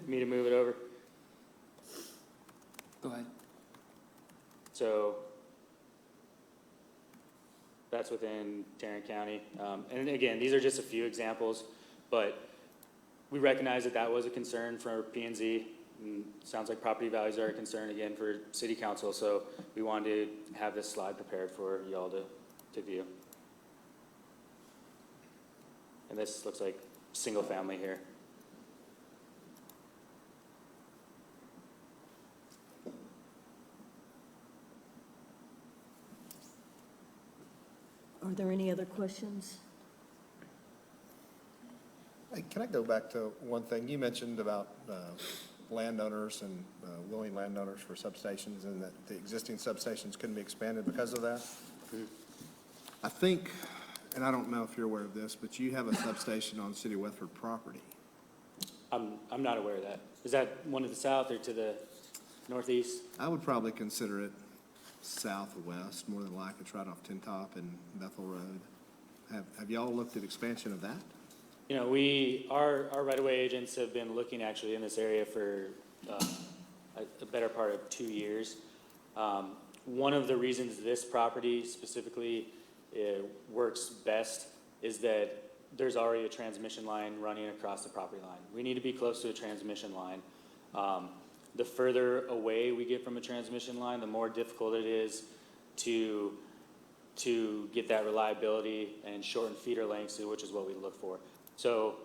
me to move it over. Go ahead. So that's within Tarrant County. And again, these are just a few examples, but we recognize that that was a concern for P&Z. Sounds like property values are a concern again for City Council, so we wanted to have this slide prepared for y'all to view. And this looks like single family here. Are there any other questions? Hey, can I go back to one thing? You mentioned about landowners and willing landowners for substations, and that the existing substations couldn't be expanded because of that. I think, and I don't know if you're aware of this, but you have a substation on City of Weatherford property. I'm not aware of that. Is that one to the south or to the northeast? I would probably consider it southwest, more than likely. It's right off Tin Top and Bethel Road. Have y'all looked at expansion of that? You know, our right-of-way agents have been looking actually in this area for a better part of 2 years. One of the reasons this property specifically works best is that there's already a transmission line running across the property line. We need to be close to a transmission line. The further away we get from a transmission line, the more difficult it is to get that reliability and shorten feeder lengths, which is what we look for. So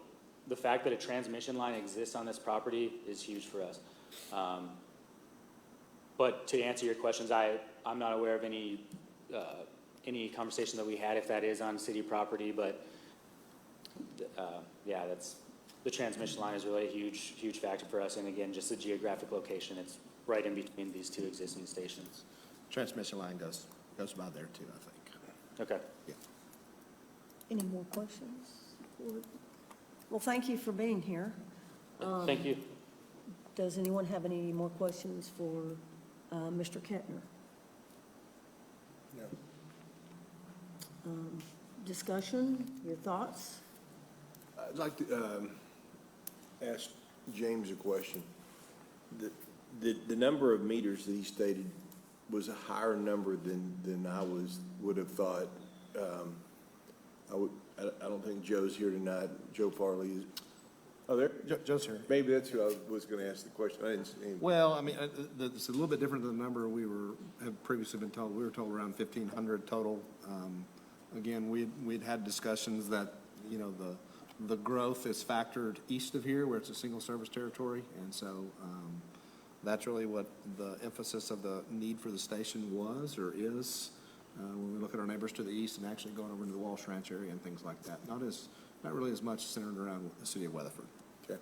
the fact that a transmission line exists on this property is huge for us. But to answer your questions, I'm not aware of any conversation that we had if that is on city property, but yeah, the transmission line is really a huge factor for us. And again, just the geographic location, it's right in between these two existing stations. Transmission line goes by there too, I think. Okay. Yeah. Any more questions? Well, thank you for being here. Thank you. Does anyone have any more questions for Mr. Kettner? No. Discussion, your thoughts? I'd like to ask James a question. The number of meters that he stated was a higher number than I would have thought. I don't think Joe's here tonight. Joe Farley is. Oh, there? Joe's here. Maybe that's who I was going to ask the question. I didn't see him. Well, I mean, it's a little bit different than the number we have previously been told. We were told around 1,500 total. Again, we'd had discussions that, you know, the the growth is factored east of here where it's a single service territory. And so that's really what the emphasis of the need for the station was or is when we look at our neighbors to the east and actually going over into the Walsh Ranch area and things like that. Not really as much centered around the city of Weatherford. Okay.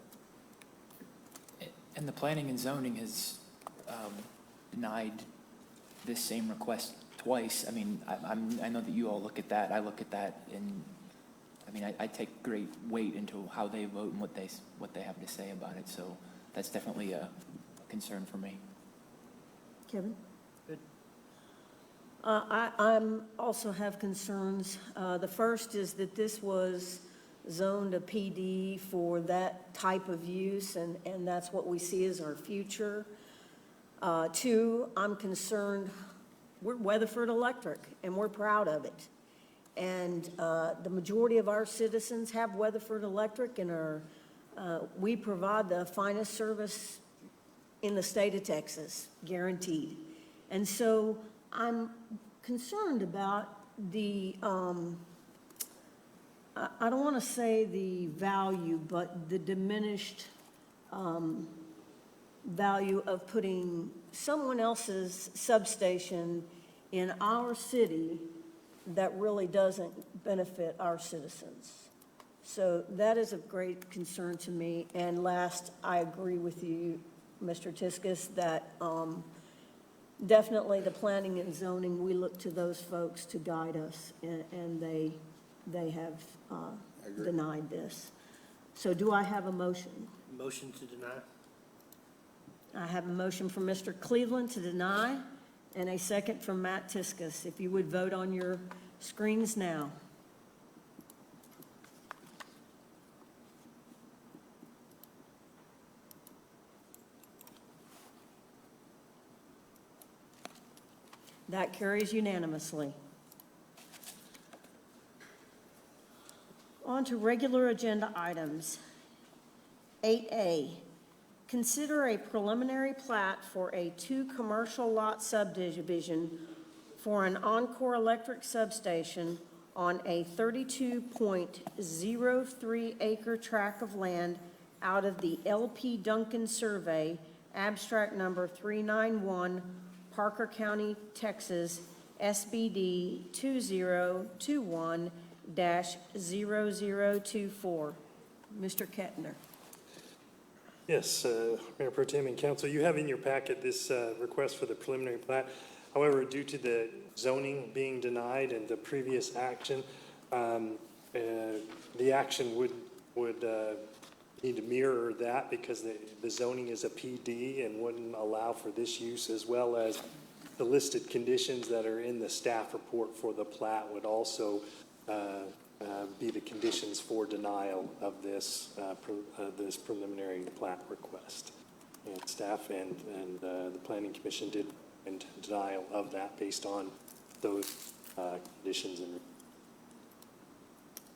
And the planning and zoning has denied this same request twice. I mean, I know that you all look at that. I look at that, and I mean, I take great weight into how they vote and what they have to say about it. So that's definitely a concern for me. Kevin? Good. I'm also have concerns. The first is that this was zoned a PD for that type of use, and that's what we see as our future. Two, I'm concerned, we're Weatherford Electric, and we're proud of it. And the majority of our citizens have Weatherford Electric, and we provide the finest service in the state of Texas, guaranteed. And so I'm concerned about the, I don't want to say the value, but the diminished value of putting someone else's substation in our city that really doesn't benefit our citizens. So that is of great concern to me. And last, I agree with you, Mr. Tiskus, that definitely the planning and zoning, we look to those folks to guide us, and they have denied this. So do I have a motion? Motion to deny? I have a motion from Mr. Cleveland to deny, and a second from Matt Tiskus. If you would vote on your screens now. That carries unanimously. On to regular agenda items. 8A, consider a preliminary plat for a 2 commercial lot subdivision for an Encore Electric substation on a 32.03 acre tract of land out of the LP Duncan Survey, abstract number 391, Parker County, Texas, SBD 2021-0024. Mr. Kettner. Yes, Mayor Pro Tem and Council, you have in your packet this request for the preliminary plat. However, due to the zoning being denied and the previous action, the action would need to mirror that because the zoning is a PD and wouldn't allow for this use, as well as the listed conditions that are in the staff report for the plat would also be the conditions for denial of this this preliminary plat request. And staff and the Planning Commission did and denial of that based on those conditions.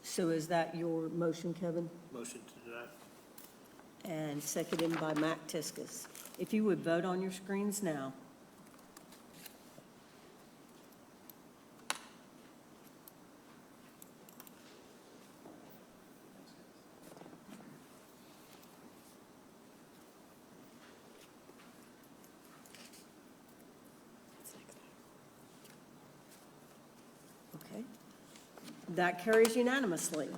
So is that your motion, Kevin? Motion to deny. And seconded by Matt Tiskus. If you would vote on your screens now. Okay. That carries unanimously.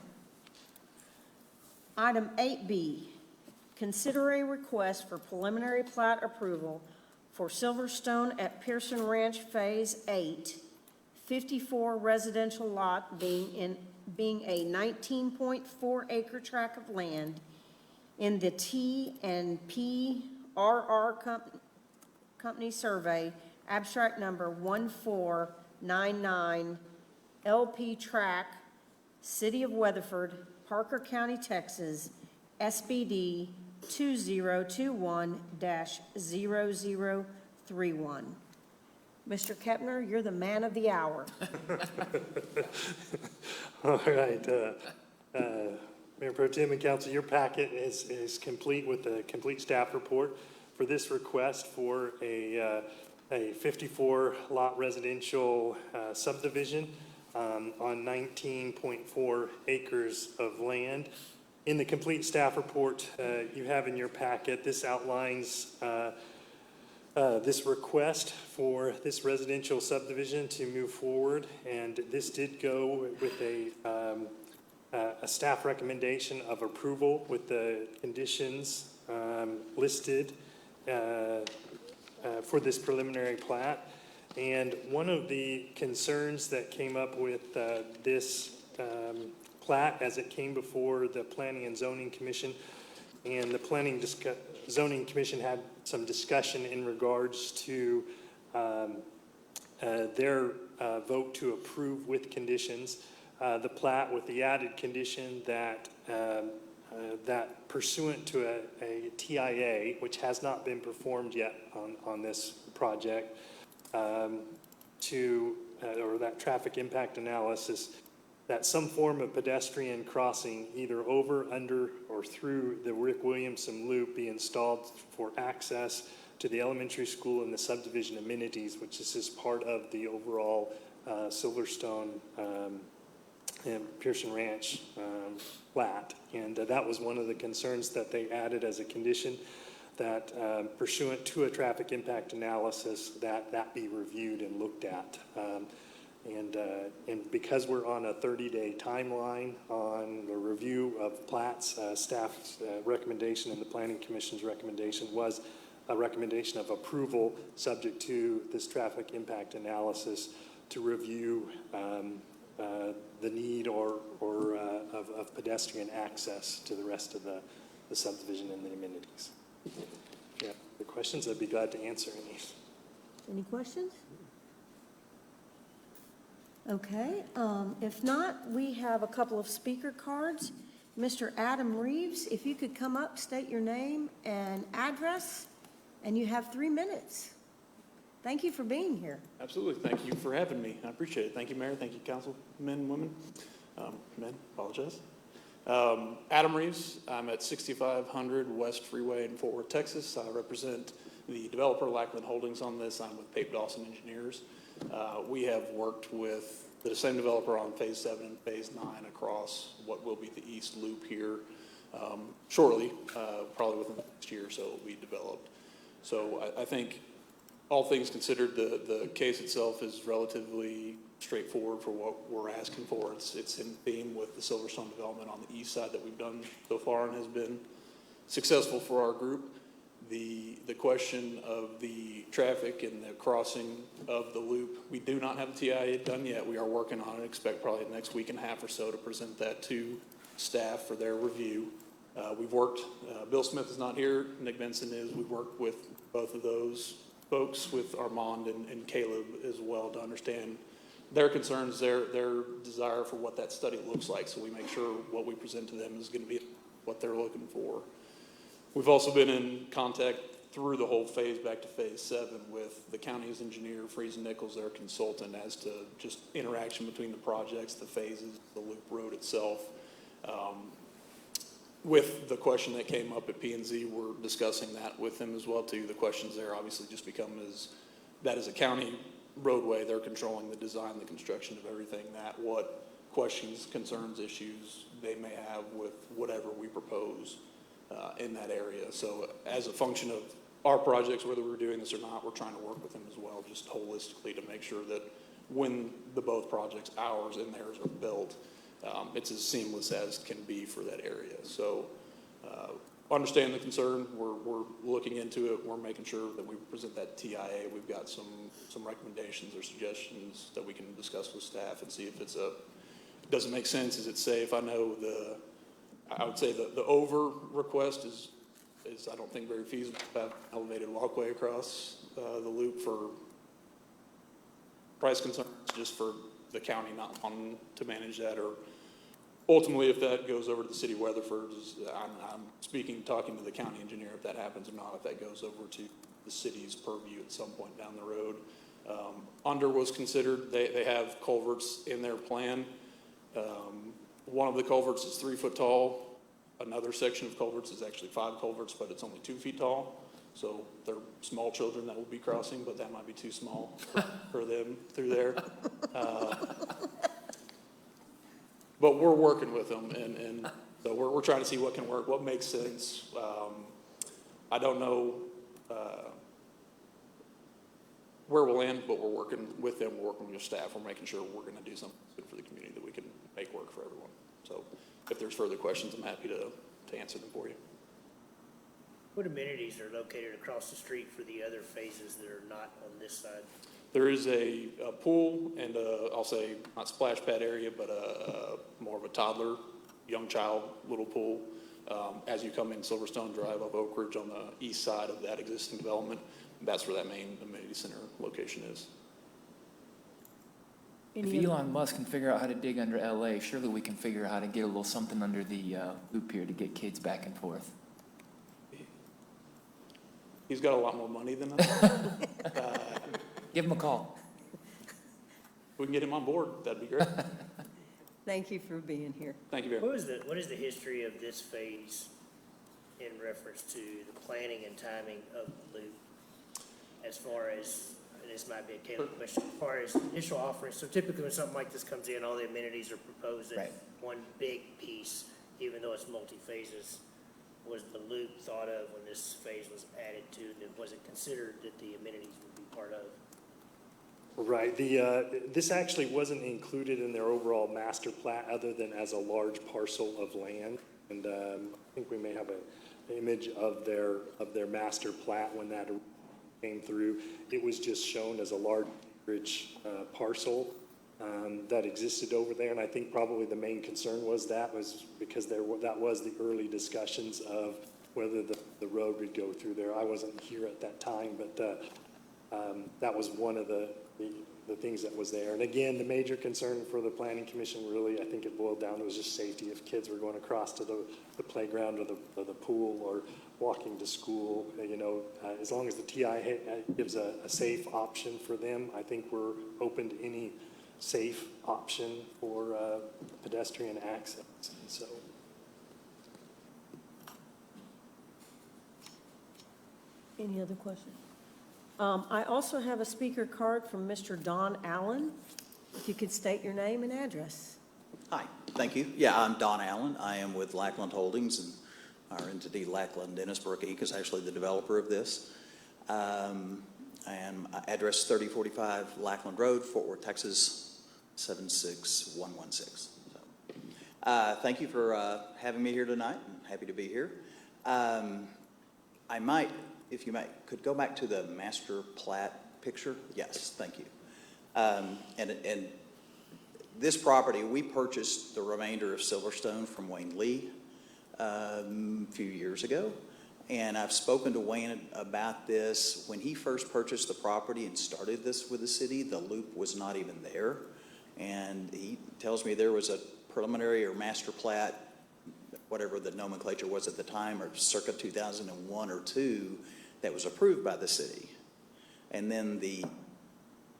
Item 8B, consider a request for preliminary plat approval for Silverstone at Pearson Ranch Phase 8, 54 residential lot being a 19.4 acre tract of land in the T&P RR Company Survey, abstract number 1499, LP Track, City of Weatherford, Parker County, Texas, SBD 2021-0031. Mr. Kepner, you're the man of the hour. All right, Mayor Pro Tem and Council, your packet is complete with the complete staff report for this request for a 54 lot residential subdivision on 19.4 acres of land In the complete staff report you have in your packet, this outlines this request for this residential subdivision to move forward, and this did go with a staff recommendation of approval with the conditions listed for this preliminary plat. And one of the concerns that came up with this plat as it came before the Planning and Zoning Commission, and the Zoning Commission had some discussion in regards to their vote to approve with conditions the plat, with the added condition that that pursuant to a TIA, which has not been performed yet on this project, or that traffic impact analysis, that some form of pedestrian crossing either over, under, or through the Rick Williamson Loop be installed for access to the elementary school and the subdivision amenities, which is just part of the overall Silverstone and Pearson Ranch plat. And that was one of the concerns that they added as a condition, that pursuant to a traffic impact analysis, that be reviewed and looked at. And because we're on a 30-day timeline on the review of plats, staff's recommendation and the Planning Commission's recommendation was a recommendation of approval subject to this traffic impact analysis to review the need of pedestrian access to the rest of the subdivision and the amenities. If you have the questions, I'd be glad to answer any. Any questions? Okay, if not, we have a couple of speaker cards. Mr. Adam Reeves, if you could come up, state your name and address, and you have 3 minutes. Thank you for being here. Absolutely. Thank you for having me. I appreciate it. Thank you, Mayor. Thank you, council, men and women. Men, apologize. Adam Reeves. I'm at 6500 West Freeway in Fort Worth, Texas. I represent the developer Lackland Holdings on this. I'm with Pape Dawson Engineers. We have worked with the same developer on Phase 7 and Phase 9 across what will be the East Loop here shortly, probably within the next year or so it will be developed. So I think all things considered, the case itself is relatively straightforward for what we're asking for. It's in theme with the Silverstone development on the east side that we've done so far and has been successful for our group. The question of the traffic and the crossing of the loop, we do not have a TIA done yet. We are working on it. Expect probably the next week and a half or so to present that to staff for their review. We've worked, Bill Smith is not here, Nick Benson is. We've worked with both of those folks, with Armand and Caleb as well, to understand their concerns, their desire for what that study looks like. So we make sure what we present to them is going to be what they're looking for. We've also been in contact through the whole phase back to Phase 7 with the county's engineer, Freese Nichols, their consultant, as to just interaction between the projects, the phases, the loop road itself. With the question that came up at P&Z, we're discussing that with them as well too. The questions there obviously just become that is a county roadway. They're controlling the design, the construction of everything. That what questions, concerns, issues they may have with whatever we propose in that area. So as a function of our projects, whether we're doing this or not, we're trying to work with them as well, just holistically to make sure that when both projects, ours and theirs, are built, it's as seamless as can be for that area. So understand the concern. We're looking into it. We're making sure that we present that TIA. We've got some recommendations or suggestions that we can discuss with staff and see if does it make sense? Is it safe? I know I would say the over request is I don't think very feasible to have elevated walkway across the loop for price concerns, just for the county not wanting to manage that, or ultimately if that goes over to the city of Weatherford, I'm talking to the county engineer if that happens or not, if that goes over to the city's purview at some point down the road. Under was considered. They have culverts in their plan. One of the culverts is 3 foot tall. Another section of culverts is actually 5 culverts, but it's only 2 feet tall. So they're small children that will be crossing, but that might be too small for them through there. But we're working with them, and So we're trying to see what can work, what makes sense. I don't know where we'll end, but we're working with them, we're working with staff, we're making sure we're going to do something good for the community that we can make work for everyone. So if there's further questions, I'm happy to answer them for you. What amenities are located across the street for the other phases that are not on this side? There is a pool and I'll say not splash pad area, but more of a toddler, young child little pool. As you come in Silverstone Drive up Oak Ridge on the east side of that existing development, that's where that main amenity center location is. If Elon Musk can figure out how to dig under LA, surely we can figure out how to get a little something under the loop here to get kids back and forth. He's got a lot more money than us. Give him a call. We can get him on board. That'd be great. Thank you for being here. Thank you, Barry. What is the history of this phase in reference to the planning and timing of the loop? As far as, and this might be a Caleb question, as far as initial offerings, so typically when something like this comes in, all the amenities are proposed in one big piece, even though it's multi-phases. Was the loop thought of when this phase was added to, and was it considered that the amenities would be part of? Right, this actually wasn't included in their overall master plat other than as a large parcel of land. And I think we may have an image of their master plat when that came through. It was just shown as a large parcel that existed over there. And I think probably the main concern was because that was the early discussions of whether the road would go through there. I wasn't here at that time, but that was one of the things that was there. And again, the major concern for the Planning Commission, really, I think it boiled down to was just safety. If kids were going across to the playground or the pool or walking to school, as long as the TI gives a safe option for them, I think we're open to any safe option for pedestrian access. And so. Any other questions? I also have a speaker card from Mr. Don Allen. If you could state your name and address. Hi, thank you. Yeah, I'm Don Allen. I am with Lackland Holdings, and our entity Lackland Dennisbrook Inc. is actually the developer of this. And address 3045 Lackland Road, Fort Worth, Texas, 76116. So, thank you for having me here tonight. I'm happy to be here. I might, if you might, could go back to the master plat picture. Yes, thank you. And this property, we purchased the remainder of Silverstone from Wayne Lee a few years ago. And I've spoken to Wayne about this. When he first purchased the property and started this with the city, the loop was not even there. And he tells me there was a preliminary or master plat, whatever the nomenclature was at the time, or circa 2001 or 2, that was approved by the city. And then the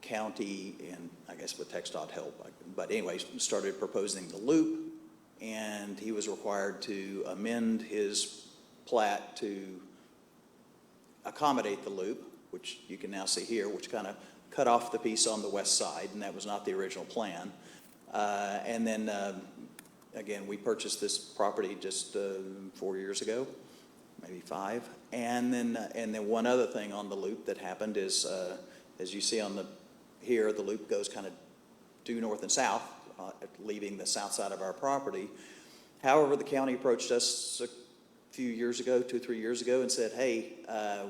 county, and I guess with TxDOT help, but anyways, started proposing the loop, and he was required to amend his plat to accommodate the loop, which you can now see here, which kind of cut off the piece on the west side, and that was not the original plan. And then, again, we purchased this property just 4 years ago, maybe 5. And then one other thing on the loop that happened is, as you see on here, the loop goes kind of due north and south, leaving the south side of our property. However, the county approached us a few years ago, 2-3 years ago, and said, hey,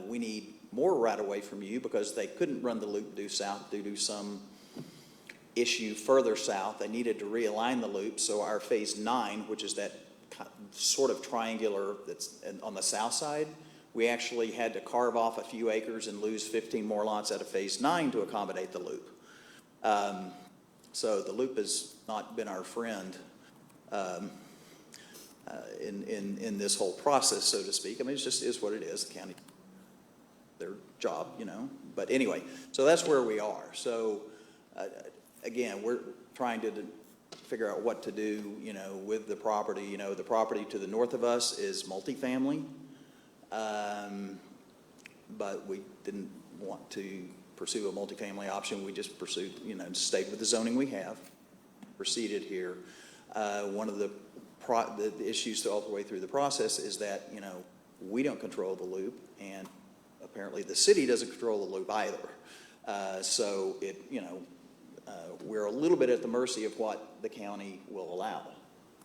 we need more right-of-way from you, because they couldn't run the loop due south due to some issue further south. They needed to realign the loop, so our phase 9, which is that sort of triangular that's on the south side, we actually had to carve off a few acres and lose 15 more lots out of phase 9 to accommodate the loop. So the loop has not been our friend in this whole process, so to speak. I mean, it just is what it is. The county, their job, But anyway, so that's where we are. So again, we're trying to figure out what to do, with the property. The property to the north of us is multifamily, but we didn't want to pursue a multifamily option. We just pursued, stayed with the zoning we have, proceeded here. One of the the issues all the way through the process is that, you know, we don't control the loop, and apparently the city doesn't control the loop either. So it, you know, we're a little bit at the mercy of what the county will allow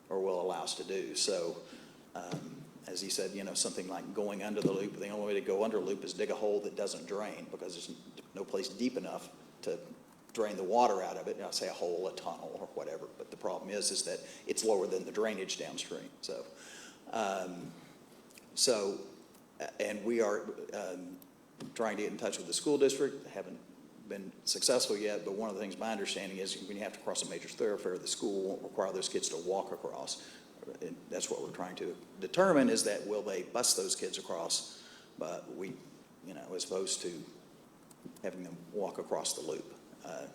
or will allow us to do. So, as he said, you know, something like going under the loop, the only way to go under a loop is dig a hole that doesn't drain, because there's no place deep enough to drain the water out of it. You know, say a hole, a tunnel, or whatever. But the problem is that it's lower than the drainage downstream. So, and we are trying to get in touch with the school district. Haven't been successful yet, but one of the things, my understanding is when you have to cross a major thoroughfare, the school won't require those kids to walk across. And that's what we're trying to determine, is that will they bus those kids across, but we, you know, as opposed to having them walk across the loop.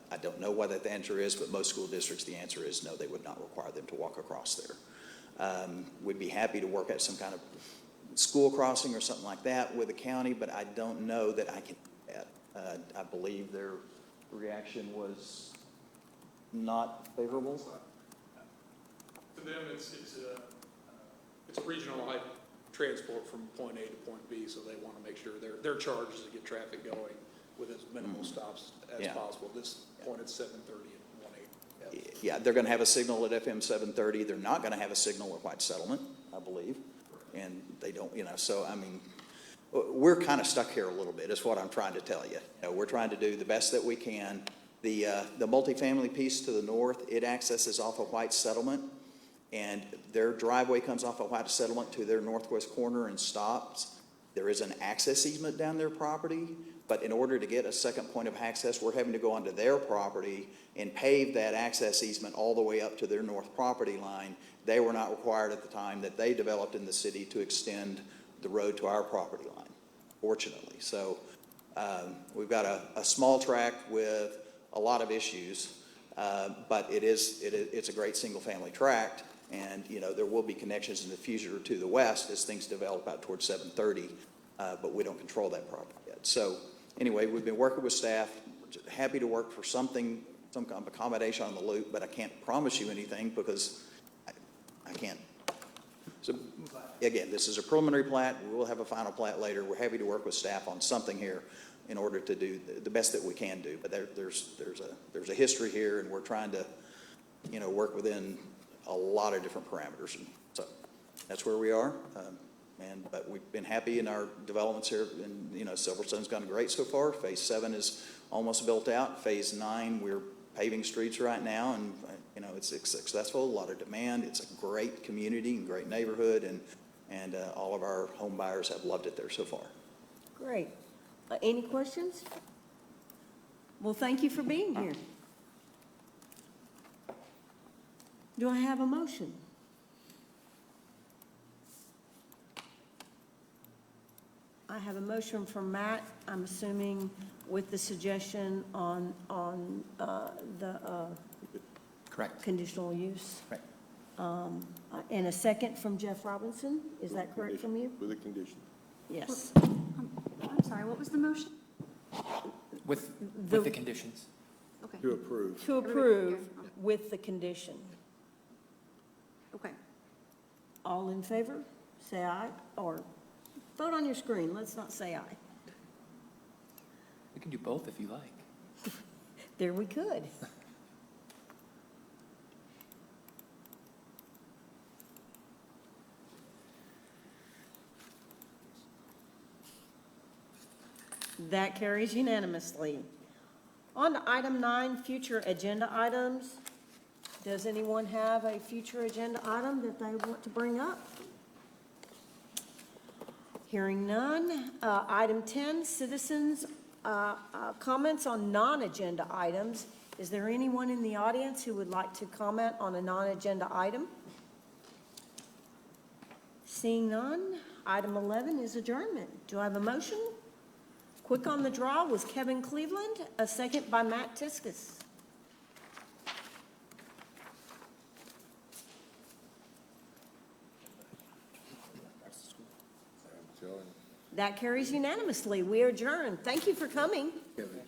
I don't know what the answer is, but most school districts, the answer is no, they would not require them to walk across there. We'd be happy to work at some kind of school crossing or something like that with the county, but I don't know that I can do that. I believe their reaction was not favorable. To them, it's a regional like transport from point A to point B, so they want to make sure their charge is to get traffic going with as minimal stops as possible. This point at 7:30 and 1:08. Yeah, they're going to have a signal at FM 730. They're not going to have a signal at White Settlement, I believe. And they don't, you know, so I mean, we're kind of stuck here a little bit, is what I'm trying to tell you. You know, we're trying to do the best that we can. The multifamily piece to the north, it accesses off of White Settlement, and their driveway comes off of White Settlement to their northwest corner and stops. There is an access easement down their property, but in order to get a second point of access, we're having to go onto their property and pave that access easement all the way up to their north property line. They were not required at the time that they developed in the city to extend the road to our property line, fortunately. So we've got a small track with a lot of issues, but it's a great single-family tract, and you know there will be connections in the future to the west as things develop out towards 730, but we don't control that property yet. So anyway, we've been working with staff. We're happy to work for some kind of accommodation on the loop, but I can't promise you anything because I can't. So again, this is a preliminary plat. We will have a final plat later. We're happy to work with staff on something here in order to do the best that we can do. But there's a history here, and we're trying to, you know, work within a lot of different parameters. And so that's where we are. But we've been happy in our developments here. And you know, Silverstone's gone great so far. Phase 7 is almost built out. Phase 9, we're paving streets right now, and you know, it's successful. A lot of demand. It's a great community and great neighborhood, and all of our home buyers have loved it there so far. Great. Any questions? Well, thank you for being here. Do I have a motion? I have a motion from Matt, I'm assuming with the suggestion on the Correct. conditional use. Right. And a second from Jeff Robinson. Is that correct from you? With a condition. Yes. I'm sorry, what was the motion? With the conditions. Okay, To approve. To approve with the condition. okay. All in favor, say aye, or vote on your screen. Let's not say aye. We can do both if you like. There we could. That carries unanimously. On to item 9, future agenda items. Does anyone have a future agenda item that they want to bring up? Hearing none. Item 10, citizens' comments on non-agenda items. Is there anyone in the audience who would like to comment on a non-agenda item? Seeing none, item 11 is adjournment. Do I have a motion? Quick on the draw was Kevin Cleveland, a second by Matt Tiskus. That carries unanimously. We are adjourned. Thank you for coming. Kevin.